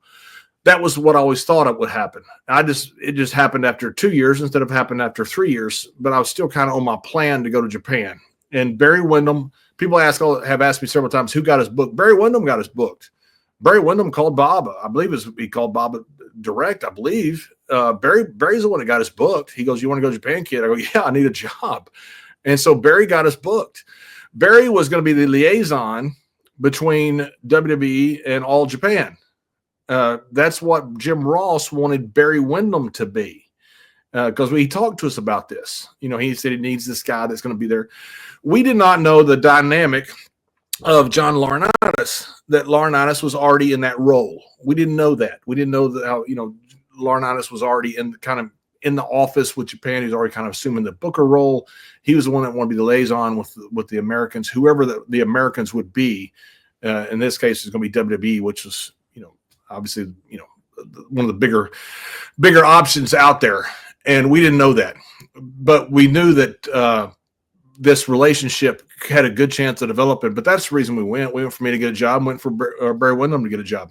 That was what I always thought it would happen. It just happened after 2 years instead of happened after 3 years, but I was still kind of on my plan to go to Japan. And Barry Windham, people have asked me several times who got us booked. Barry Windham got us booked. Barry Windham called Bob. I believe he called Bob direct, I believe. Barry's the one that got us booked. He goes, "You want to go to Japan, kid?" I go, "Yeah, I need a job." And so Barry got us booked. Barry was going to be the liaison between WWE and All Japan. That's what Jim Ross wanted Barry Windham to be, because he talked to us about this. He said he needs this guy that's going to be there. We did not know the dynamic of John Laurinaitis, that Laurinaitis was already in that role. We didn't know that. We didn't know that how Laurinaitis was already in the office with Japan. He's already kind of assuming the Booker role. He was the one that wanted to be the liaison with the Americans, whoever the Americans would be. In this case, it's going to be WWE, which was, obviously, one of the bigger options out there. And we didn't know that, but we knew that this relationship had a good chance of developing. But that's the reason we went. We went for me to get a job, went for Barry Windham to get a job.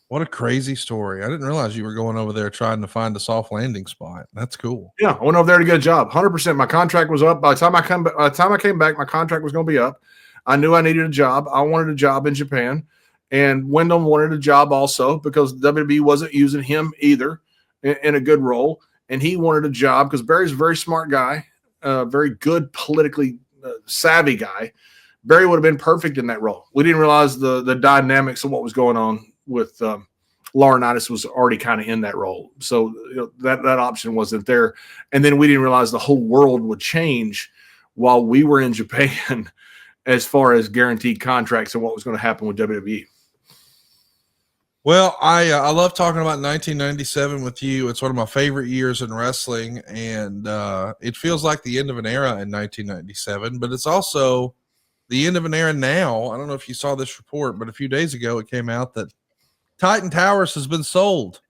What a crazy story. I didn't realize you were going over there trying to find a soft landing spot. That's cool. Yeah, I went over there to get a job. 100%. My contract was up. By the time I came back, my contract was going to be up. I knew I needed a job. I wanted a job in Japan. And Wyndham wanted a job also because WWE wasn't using him either in a good role. And he wanted a job because Barry's a very smart guy, very good politically savvy guy. Barry would have been perfect in that role. We didn't realize the dynamics of what was going on with Laurinaitis was already kind of in that role. So that option wasn't there. And then we didn't realize the whole world would change while we were in Japan as far as guaranteed contracts and what was going to happen with WWE. Well, I love talking about 1997 with you. It's one of my favorite years in wrestling, and it feels like the end of an era in 1997, but it's also the end of an era now. I don't know if you saw this report, but a few days ago it came out that Titan Towers has been sold.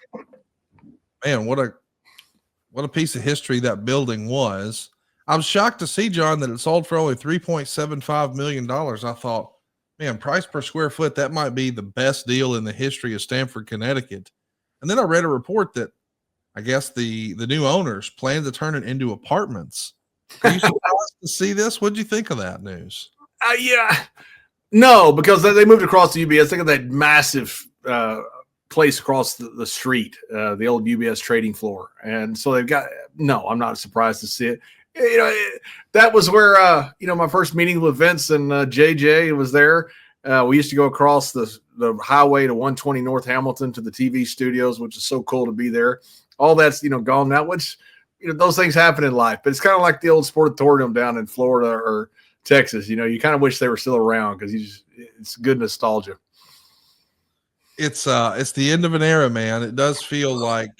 Man, what a piece of history that building was. I was shocked to see, John, that it sold for only $3.75 million. I thought, man, price per square foot, that might be the best deal in the history of Stamford, Connecticut. And then I read a report that I guess the new owners plan to turn it into apartments. Are you surprised to see this? What did you think of that news? Yeah. No, because they moved across the UBS. Think of that massive place across the street, the old UBS trading floor. And so they've got, no, I'm not surprised to see it. that was where my first meeting with Vince and JJ was there. We used to go across the highway to 120 North Hamilton to the TV studios, which is so cool to be there. All that's gone now, which those things happen in life. But it's kind of like the old sportatorium down in Florida or Texas. You kind of wish they were still around because it's good nostalgia. It's the end of an era, man. It does feel like,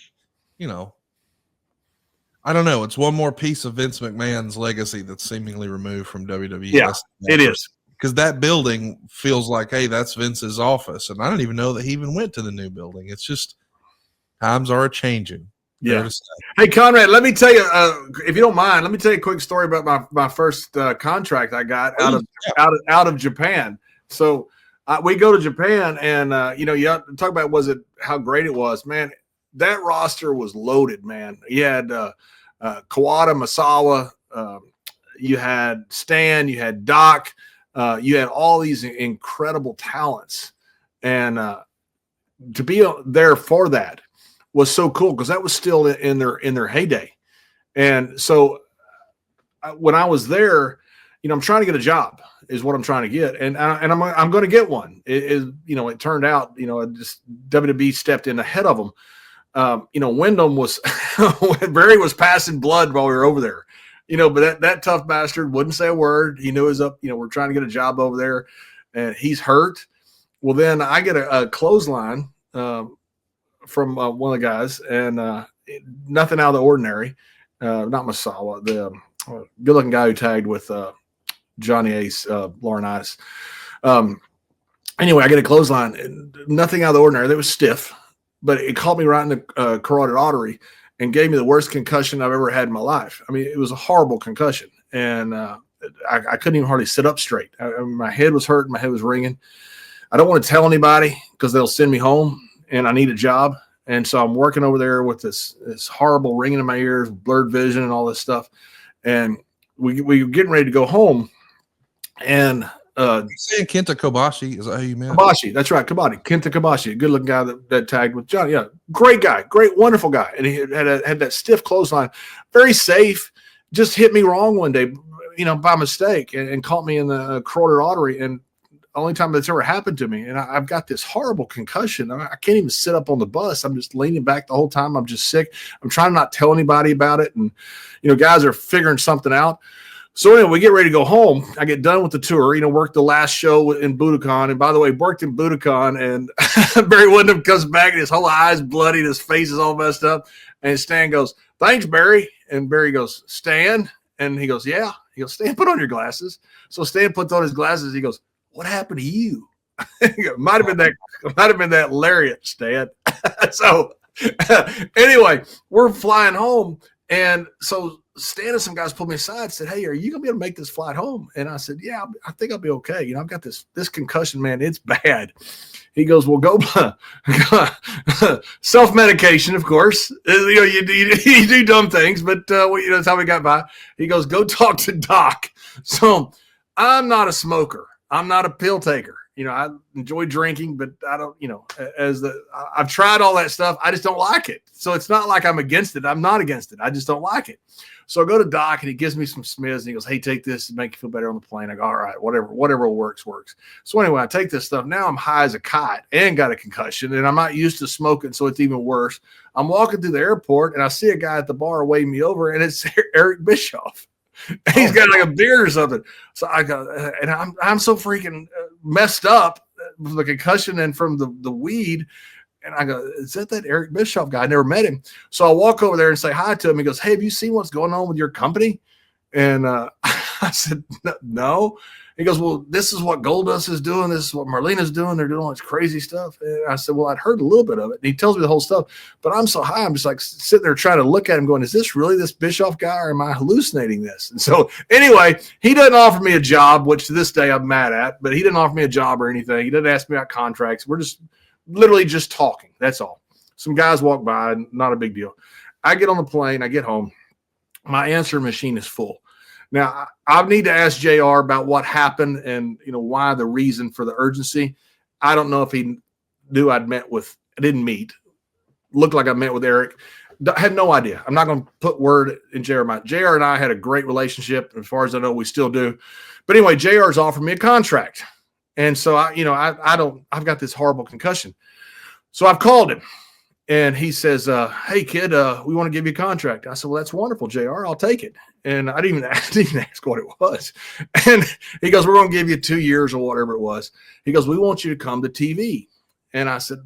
I don't know. It's one more piece of Vince McMahon's legacy that's seemingly removed from WWE. Yeah, it is. Because that building feels like, hey, that's Vince's office. And I don't even know that he even went to the new building. It's just times are changing. Yeah. Hey, Conrad, let me tell you, if you don't mind, let me tell you a quick story about my first contract I got out of Japan. So we go to Japan, and you talk about how great it was, man. That roster was loaded, man. You had Kawada, Masawa, you had Stan, you had Doc, you had all these incredible talents, and to be there for that was so cool because that was still in their heyday. And so when I was there, I'm trying to get a job is what I'm trying to get. And I'm going to get one. It turned out, just WWE stepped in ahead of them. Wyndham was, Barry was passing blood while we were over there, but that tough bastard wouldn't say a word. He knew it was up, we're trying to get a job over there and he's hurt. Well, then I get a clothesline, from one of the guys, and nothing out of the ordinary. Not Masawa, the good-looking guy who tagged with Johnny Ace, Laurinaitis. Anyway, I get a clothesline, nothing out of the ordinary. That was stiff, but it caught me right in the carotid artery and gave me the worst concussion I've ever had in my life. I mean, it was a horrible concussion, and I couldn't even hardly sit up straight. My head was hurting, my head was ringing. I don't want to tell anybody because they'll send me home. And I need a job. And so I'm working over there with this horrible ringing in my ears, blurred vision and all this stuff. And we were getting ready to go home. And you saying Kenta Kobashi, is that who you meant? Kobashi, that's right. Kenta Kobashi, a good looking guy that tagged with Johnny. Yeah, great guy, great, wonderful guy. And he had that stiff clothesline, very safe, just hit me wrong one day, by mistake and caught me in the carotid artery. And only time that's ever happened to me. And I've got this horrible concussion. I can't even sit up on the bus. I'm just leaning back the whole time. I'm just sick. I'm trying to not tell anybody about it. And, guys are figuring something out. So anyway, we get ready to go home. I get done with the tour, worked the last show in Budokan. And by the way, worked in Budokan, and Barry Windham comes back and his whole eyes bloody and his face is all messed up. And Stan goes, "Thanks, Barry." And Barry goes, "Stan?" And he goes, "Yeah." He goes, "Stan, put on your glasses." So Stan puts on his glasses. He goes, "What happened to you?" Might have been that lariat, Stan. So anyway, we're flying home. And so Stan and some guys pulled me aside and said, "Hey, are you going to be able to make this flight home?" And I said, "Yeah, I think I'll be okay. I've got this concussion, man. It's bad." He goes, "Well, go self-medication, of course. You do dumb things, but that's how we got by." He goes, "Go talk to Doc." So I'm not a smoker. I'm not a pill taker. I enjoy drinking, but I don't, I've tried all that stuff. I just don't like it. So it's not like I'm against it. I'm not against it. I just don't like it. So I go to Doc and he gives me some Smiths and he goes, "Hey, take this to make you feel better on the plane." I go, "All right, whatever works. So anyway, I take this stuff. Now I'm high as a kite and got a concussion and I'm not used to smoking. So it's even worse. I'm walking through the airport and I see a guy at the bar waving me over and it's Eric Bischoff. He's got like a beard or something. So I go, and I'm so freaking messed up from the concussion and from the weed. And I go, "Is that Eric Bischoff guy? I never met him." So I walk over there and say hi to him. He goes, "Hey, have you seen what's going on with your company?" And I said, "No." He goes, "Well, this is what Goldust is doing. This is what Marlena's doing. They're doing all this crazy stuff." And I said, "Well, I'd heard a little bit of it." And he tells me the whole stuff, but I'm so high. I'm just like sitting there trying to look at him going, "Is this really this Bischoff guy or am I hallucinating this?" And so anyway, he doesn't offer me a job, which to this day I'm mad at, but he didn't offer me a job or anything. He didn't ask me about contracts. We're just literally just talking. That's all. Some guys walk by, not a big deal. I get on the plane. I get home. My answer machine is full. Now, I need to ask JR about what happened and, why the reason for the urgency. I don't know if he knew I didn't meet. Looked like I met with Eric. had no idea. I'm not going to put word in JR mouth. JR and I had a great relationship. As far as I know, we still do. But anyway, JR's offered me a contract. And so I've got this horrible concussion. So I've called him and he says, hey kid, we want to give you a contract. I said, well, that's wonderful, JR. I'll take it. And I didn't even ask what it was. And he goes, we're going to give you 2 years or whatever it was. He goes, we want you to come to TV. And I said,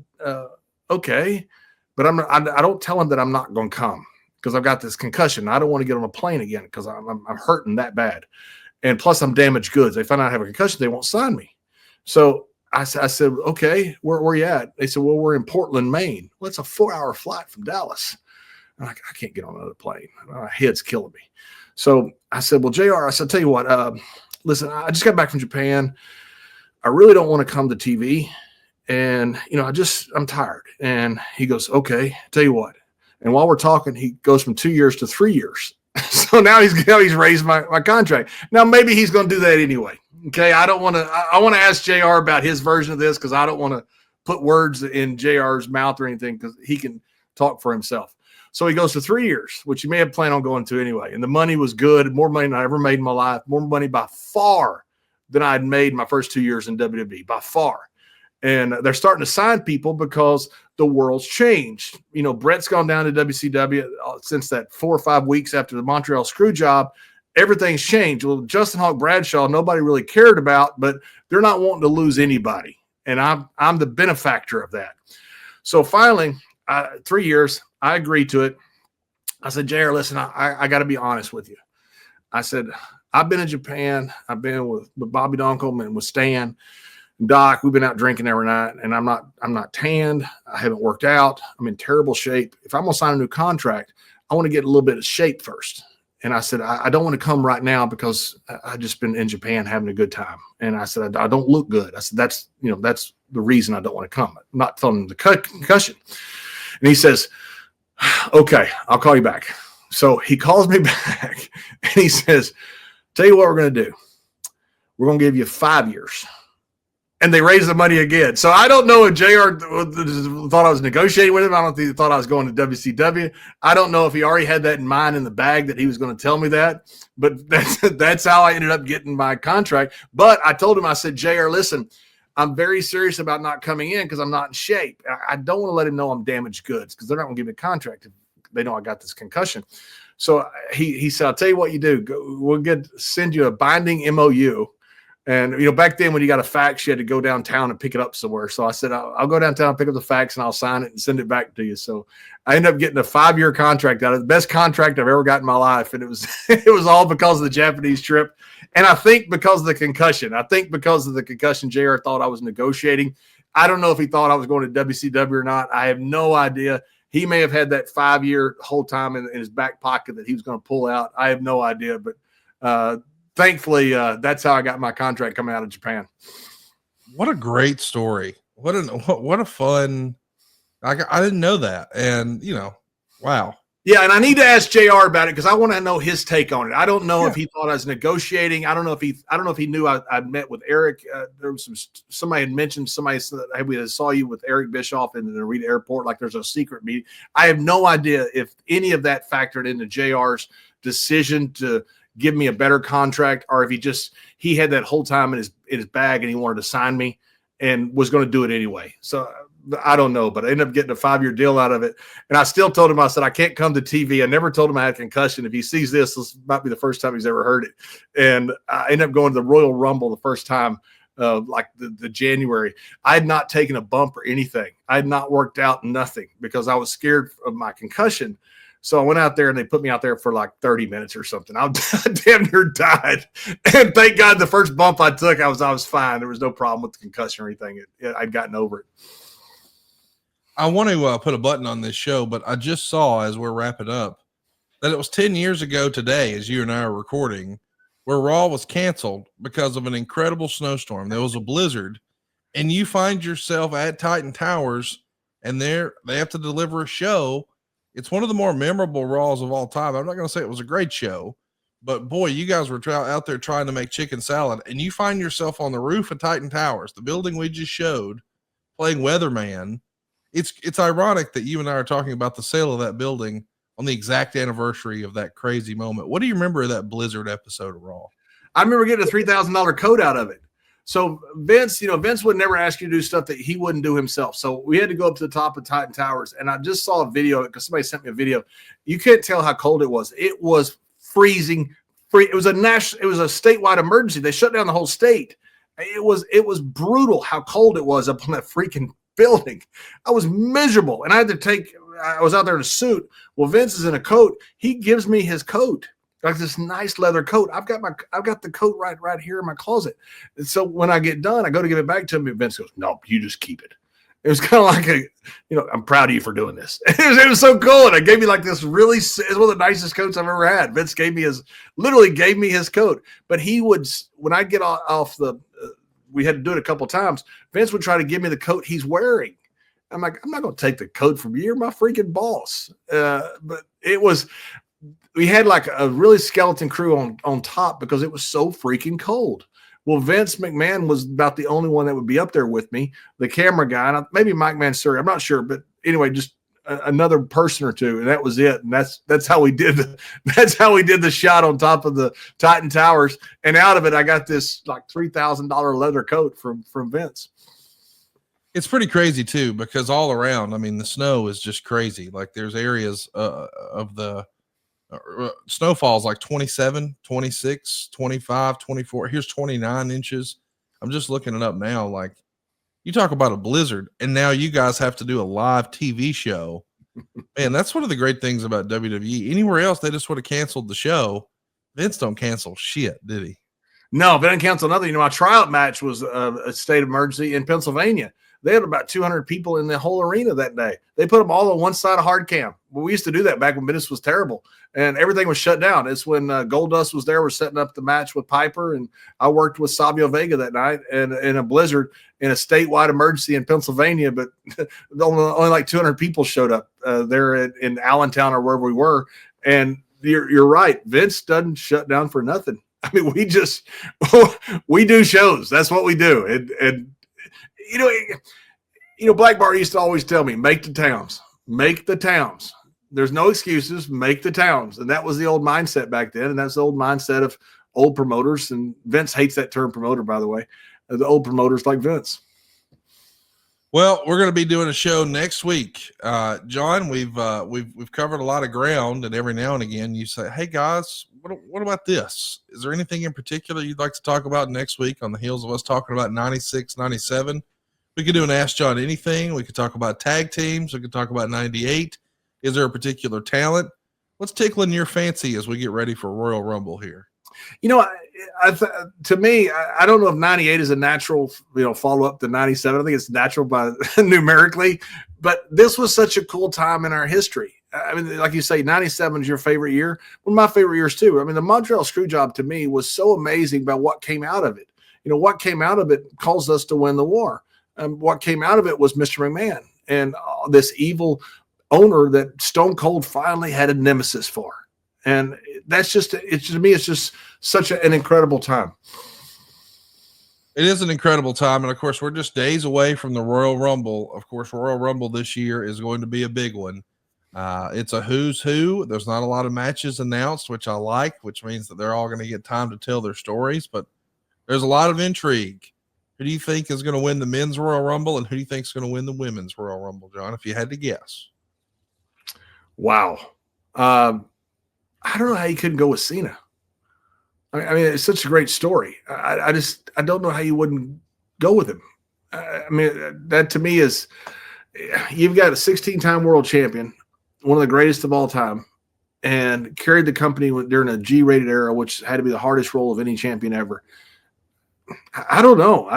okay. But I don't tell him that I'm not going to come because I've got this concussion. I don't want to get on a plane again because I'm hurting that bad. And plus I'm damaged goods. They find out I have a concussion, they won't sign me. So I said, okay, where you at? They said, well, we're in Portland, Maine. Well, it's a 4-hour flight from Dallas. I'm like, I can't get on another plane. My head's killing me. So I said, well, JR, I said, tell you what, listen, I just got back from Japan. I really don't want to come to TV. And, I'm tired. And he goes, okay, tell you what. And while we're talking, he goes from 2 years to 3 years. So now he's raised my contract. Now, maybe he's going to do that anyway. Okay. I want to ask JR about his version of this because I don't want to put words in JR's mouth or anything because he can talk for himself. So he goes to 3 years, which he may have planned on going to anyway. And the money was good, more money than I ever made in my life, more money by far than I had made my first 2 years in WWE, by far. And they're starting to sign people because the world's changed. Brett's gone down to WCW since that 4 or 5 weeks after the Montreal screw job. Everything's changed. Well, Justin Hawk Bradshaw, nobody really cared about, but they're not wanting to lose anybody. And I'm the benefactor of that. So finally, 3 years, I agreed to it. I said, JR, listen, I got to be honest with you. I said, I've been in Japan. I've been with Bobby Duncombe and with Stan. Doc, we've been out drinking every night, and I'm not tanned. I haven't worked out. I'm in terrible shape. If I'm going to sign a new contract, I want to get a little bit of shape first. And I said, I don't want to come right now because I just been in Japan having a good time. And I said, I don't look good. I said, that's the reason I don't want to come. I'm not telling him the concussion. And he says, okay, I'll call you back. So he calls me back and he says, tell you what we're going to do. We're going to give you 5 years. And they raised the money again. So I don't know if JR thought I was negotiating with him. I don't think he thought I was going to WCW. I don't know if he already had that in mind in the bag that he was going to tell me that. But that's how I ended up getting my contract. But I told him, I said, JR, listen, I'm very serious about not coming in because I'm not in shape. I don't want to let him know I'm damaged goods because they're not going to give me a contract if they know I got this concussion. So he said, I'll tell you what you do. We'll send you a binding MOU. And, back then when you got a fax, you had to go downtown and pick it up somewhere. So I said, I'll go downtown, pick up the fax, and I'll sign it and send it back to you. So I ended up getting a 5-year contract out of it, the best contract I've ever got in my life. And it was all because of the Japanese trip. And I think because of the concussion. JR thought I was negotiating. I don't know if he thought I was going to WCW or not. I have no idea. He may have had that 5-year whole time in his back pocket that he was going to pull out. I have no idea. But thankfully, that's how I got my contract coming out of Japan. What a great story. What a fun. I didn't know that. And, wow. Yeah, and I need to ask JR about it because I want to know his take on it. I don't know if he thought I was negotiating. I don't know if he knew I'd met with Eric. There was somebody had mentioned somebody said, hey, we saw you with Eric Bischoff in the Narita airport, like there's a secret meeting. I have no idea if any of that factored into JR's decision to give me a better contract, or if he had that whole time in his bag and he wanted to sign me and was going to do it anyway. So I don't know, but I ended up getting a 5-year deal out of it. And I still told him, I said, I can't come to TV. I never told him I had a concussion. If he sees this might be the first time he's ever heard it. And I ended up going to the Royal Rumble the first time, like the January. I had not taken a bump or anything. I had not worked out, nothing, because I was scared of my concussion. So I went out there and they put me out there for like 30 minutes or something. I damn near died. And thank God the first bump I took, I was fine. There was no problem with the concussion or anything. I'd gotten over it. I want to put a button on this show, but I just saw as we're wrapping up that it was 10 years ago today, as you and I are recording, where Raw was canceled because of an incredible snowstorm. There was a blizzard, and you find yourself at Titan Towers, and they have to deliver a show. It's one of the more memorable Raws of all time. I'm not going to say it was a great show, but boy, you guys were out there trying to make chicken salad, and you find yourself on the roof of Titan Towers, the building we just showed, playing weatherman It's ironic that you and I are talking about the sale of that building on the exact anniversary of that crazy moment. What do you remember of that Blizzard episode of Raw? I remember getting a $3,000 coat out of it. So Vince, Vince would never ask you to do stuff that he wouldn't do himself. So we had to go up to the top of Titan Towers, and I just saw a video because somebody sent me a video. You can't tell how cold it was. It was freezing. It was a statewide emergency. They shut down the whole state. It was brutal how cold it was up on that freaking building. I was miserable, and I was out there in a suit. Well, Vince is in a coat. He gives me his coat. Like this nice leather coat. I've got the coat right here in my closet. And so when I get done, I go to give it back to him. And Vince goes, "No, you just keep it." It was kind of like I'm proud of you for doing this. It was so cool. And I gave me like this it's one of the nicest coats I've ever had. Vince literally gave me his coat. But he would, when I get off we had to do it a couple of times. Vince would try to give me the coat he's wearing. I'm like, I'm not going to take the coat from you. You're my freaking boss. But we had like a really skeleton crew on top because it was so freaking cold. Well, Vince McMahon was about the only one that would be up there with me, the camera guy, and maybe Mike Mansuri. I'm not sure, but anyway, just another person or two, and that was it. And that's how we did the shot on top of the Titan Towers. And out of it, I got this like $3,000 leather coat from Vince. It's pretty crazy too, because all around, I mean, the snow is just crazy. Like there's areas of the snowfall's like 27, 26, 25, 24. Here's 29 inches. I'm just looking it up now. Like you talk about a blizzard, and now you guys have to do a live TV show. Man, that's one of the great things about WWE. Anywhere else, they just would have canceled the show. Vince don't cancel shit, did he? No, they didn't cancel nothing. My tryout match was a state of emergency in Pennsylvania. They had about 200 people in the whole arena that day. They put them all on one side of hard cam. Well, we used to do that back when business was terrible and everything was shut down. It's when Goldust was there. We're setting up the match with Piper, and I worked with Savio Vega that night and in a blizzard in a statewide emergency in Pennsylvania. But only like 200 people showed up there in Allentown or wherever we were. And you're right. Vince doesn't shut down for nothing. I mean, we do shows. That's what we do. And Black Bart used to always tell me, make the towns. There's no excuses. Make the towns. And that was the old mindset back then. And that's the old mindset of old promoters. And Vince hates that term promoter, by the way. The old promoters like Vince. Well, we're going to be doing a show next week. John, we've covered a lot of ground, and every now and again you say, "Hey guys, what about this? Is there anything in particular you'd like to talk about next week on the heels of us talking about 96, 97? We could do an Ask John Anything. We could talk about tag teams. We could talk about 98. Is there a particular talent? What's tickling your fancy as we get ready for Royal Rumble here? To me, I don't know if 98 is a natural, follow up to 97. I think it's natural by numerically, but this was such a cool time in our history. I mean, like you say, 97 is your favorite year. One of my favorite years too. I mean, the Montreal Screwjob to me was so amazing by what came out of it. What came out of it caused us to win the war. What came out of it was Mr. McMahon and this evil owner that Stone Cold finally had a nemesis for. And that's to me, it's just such an incredible time. It is an incredible time. And of course, we're just days away from the Royal Rumble. Of course, Royal Rumble this year is going to be a big one. It's a who's who. There's not a lot of matches announced, which I like, which means that they're all going to get time to tell their stories, but there's a lot of intrigue. Who do you think is going to win the men's Royal Rumble, and who do you think is going to win the women's Royal Rumble, John, if you had to guess? Wow. I don't know how you couldn't go with Cena. I mean, it's such a great story. I don't know how you wouldn't go with him. I mean, that to me is, you've got a 16-time world champion, one of the greatest of all time, and carried the company during a G-rated era, which had to be the hardest role of any champion ever. I don't know.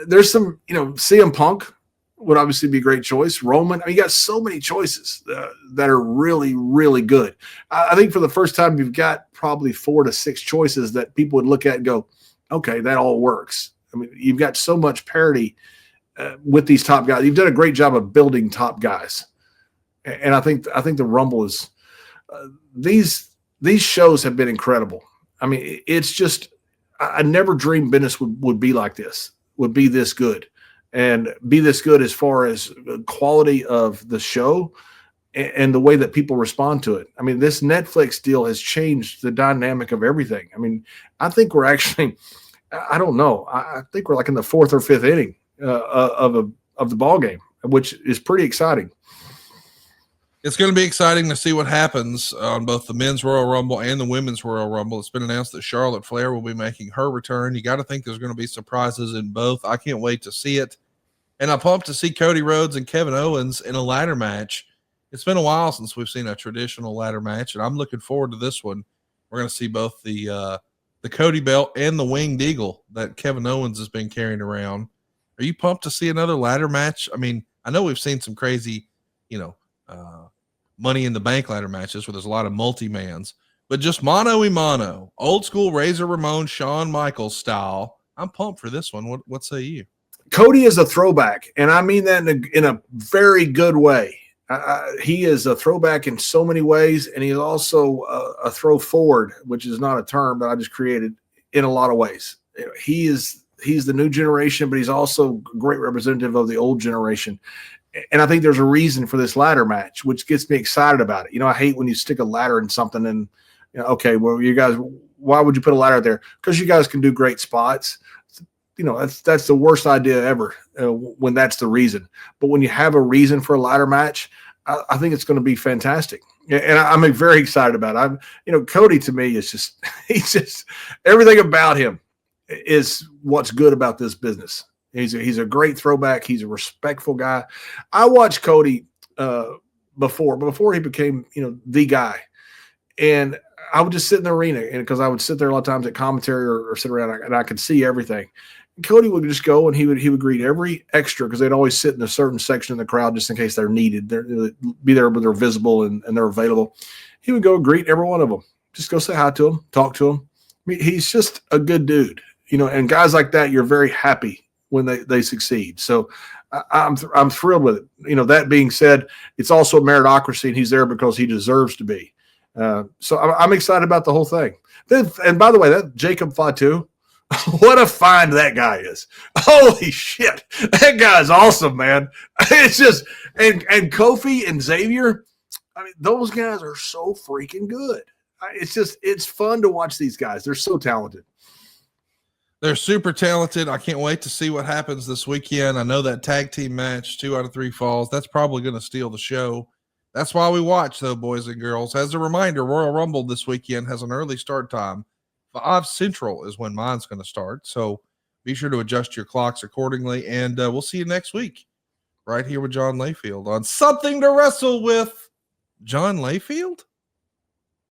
There's some, CM Punk would obviously be a great choice. Roman, you got so many choices that are really, really good. I think for the first time, you've got probably 4 to 6 choices that people would look at and go, okay, that all works. I mean, you've got so much parity with these top guys. You've done a great job of building top guys. And I think the Rumble is these shows have been incredible. I mean, it's just, I never dreamed business would be like this, would be this good. and be this good as far as quality of the show and the way that people respond to it. I mean, this Netflix deal has changed the dynamic of everything. I mean, I think we're actually, I don't know, I think we're like in the fourth or fifth inning of the ball game, which is pretty exciting. It's going to be exciting to see what happens on both the men's Royal Rumble and the women's Royal Rumble. It's been announced that Charlotte Flair will be making her return. You got to think there's going to be surprises in both. I can't wait to see it. And I'm pumped to see Cody Rhodes and Kevin Owens in a ladder match. It's been a while since we've seen a traditional ladder match, and I'm looking forward to this one. We're going to see both the Cody belt and the winged eagle that Kevin Owens has been carrying around. Are you pumped to see another ladder match? I mean, I know we've seen some crazy, Money in the Bank ladder matches where there's a lot of multi-mans, but just mano a mano, old school Razor Ramon, Shawn Michaels style. I'm pumped for this one. What say you? Cody is a throwback, and I mean that in a very good way. He is a throwback in so many ways, and he's also a throw forward, which is not a term that I just created, in a lot of ways. He's the new generation, but he's also a great representative of the old generation. And I think there's a reason for this ladder match, which gets me excited about it. I hate when you stick a ladder in something and, okay, well, you guys, why would you put a ladder there? Because you guys can do great spots. That's the worst idea ever when that's the reason. But when you have a reason for a ladder match, I think it's going to be fantastic. And I'm very excited about it. Cody to me is he's just everything about him is what's good about this business. He's a great throwback. He's a respectful guy. I watched Cody before he became, the guy. And I would just sit in the arena, and because I would sit there a lot of times at commentary or sit around, and I could see everything. And Cody would just go and he would greet every extra, because they'd always sit in a certain section of the crowd just in case they're needed. They'd be there when they're visible and they're available. He would go greet every one of them. Just go say hi to them, talk to them. I mean, he's just a good dude, and guys like that, you're very happy when they succeed. So I'm thrilled with it. That being said, it's also a meritocracy, and he's there because he deserves to be. So I'm excited about the whole thing. And by the way, that Jacob Fatu, what a find that guy is. Holy shit. That guy's awesome, man. It's just, and Kofi and Xavier, I mean, those guys are so freaking good. It's fun to watch these guys. They're so talented. They're super talented. I can't wait to see what happens this weekend. I know that tag team match, 2 out of 3 falls, that's probably going to steal the show. That's why we watch, though, boys and girls. As a reminder, Royal Rumble this weekend has an early start time. 5 Central is when mine's going to start. So be sure to adjust your clocks accordingly. And we'll see you next week right here with John Layfield on Something to Wrestle with John Layfield.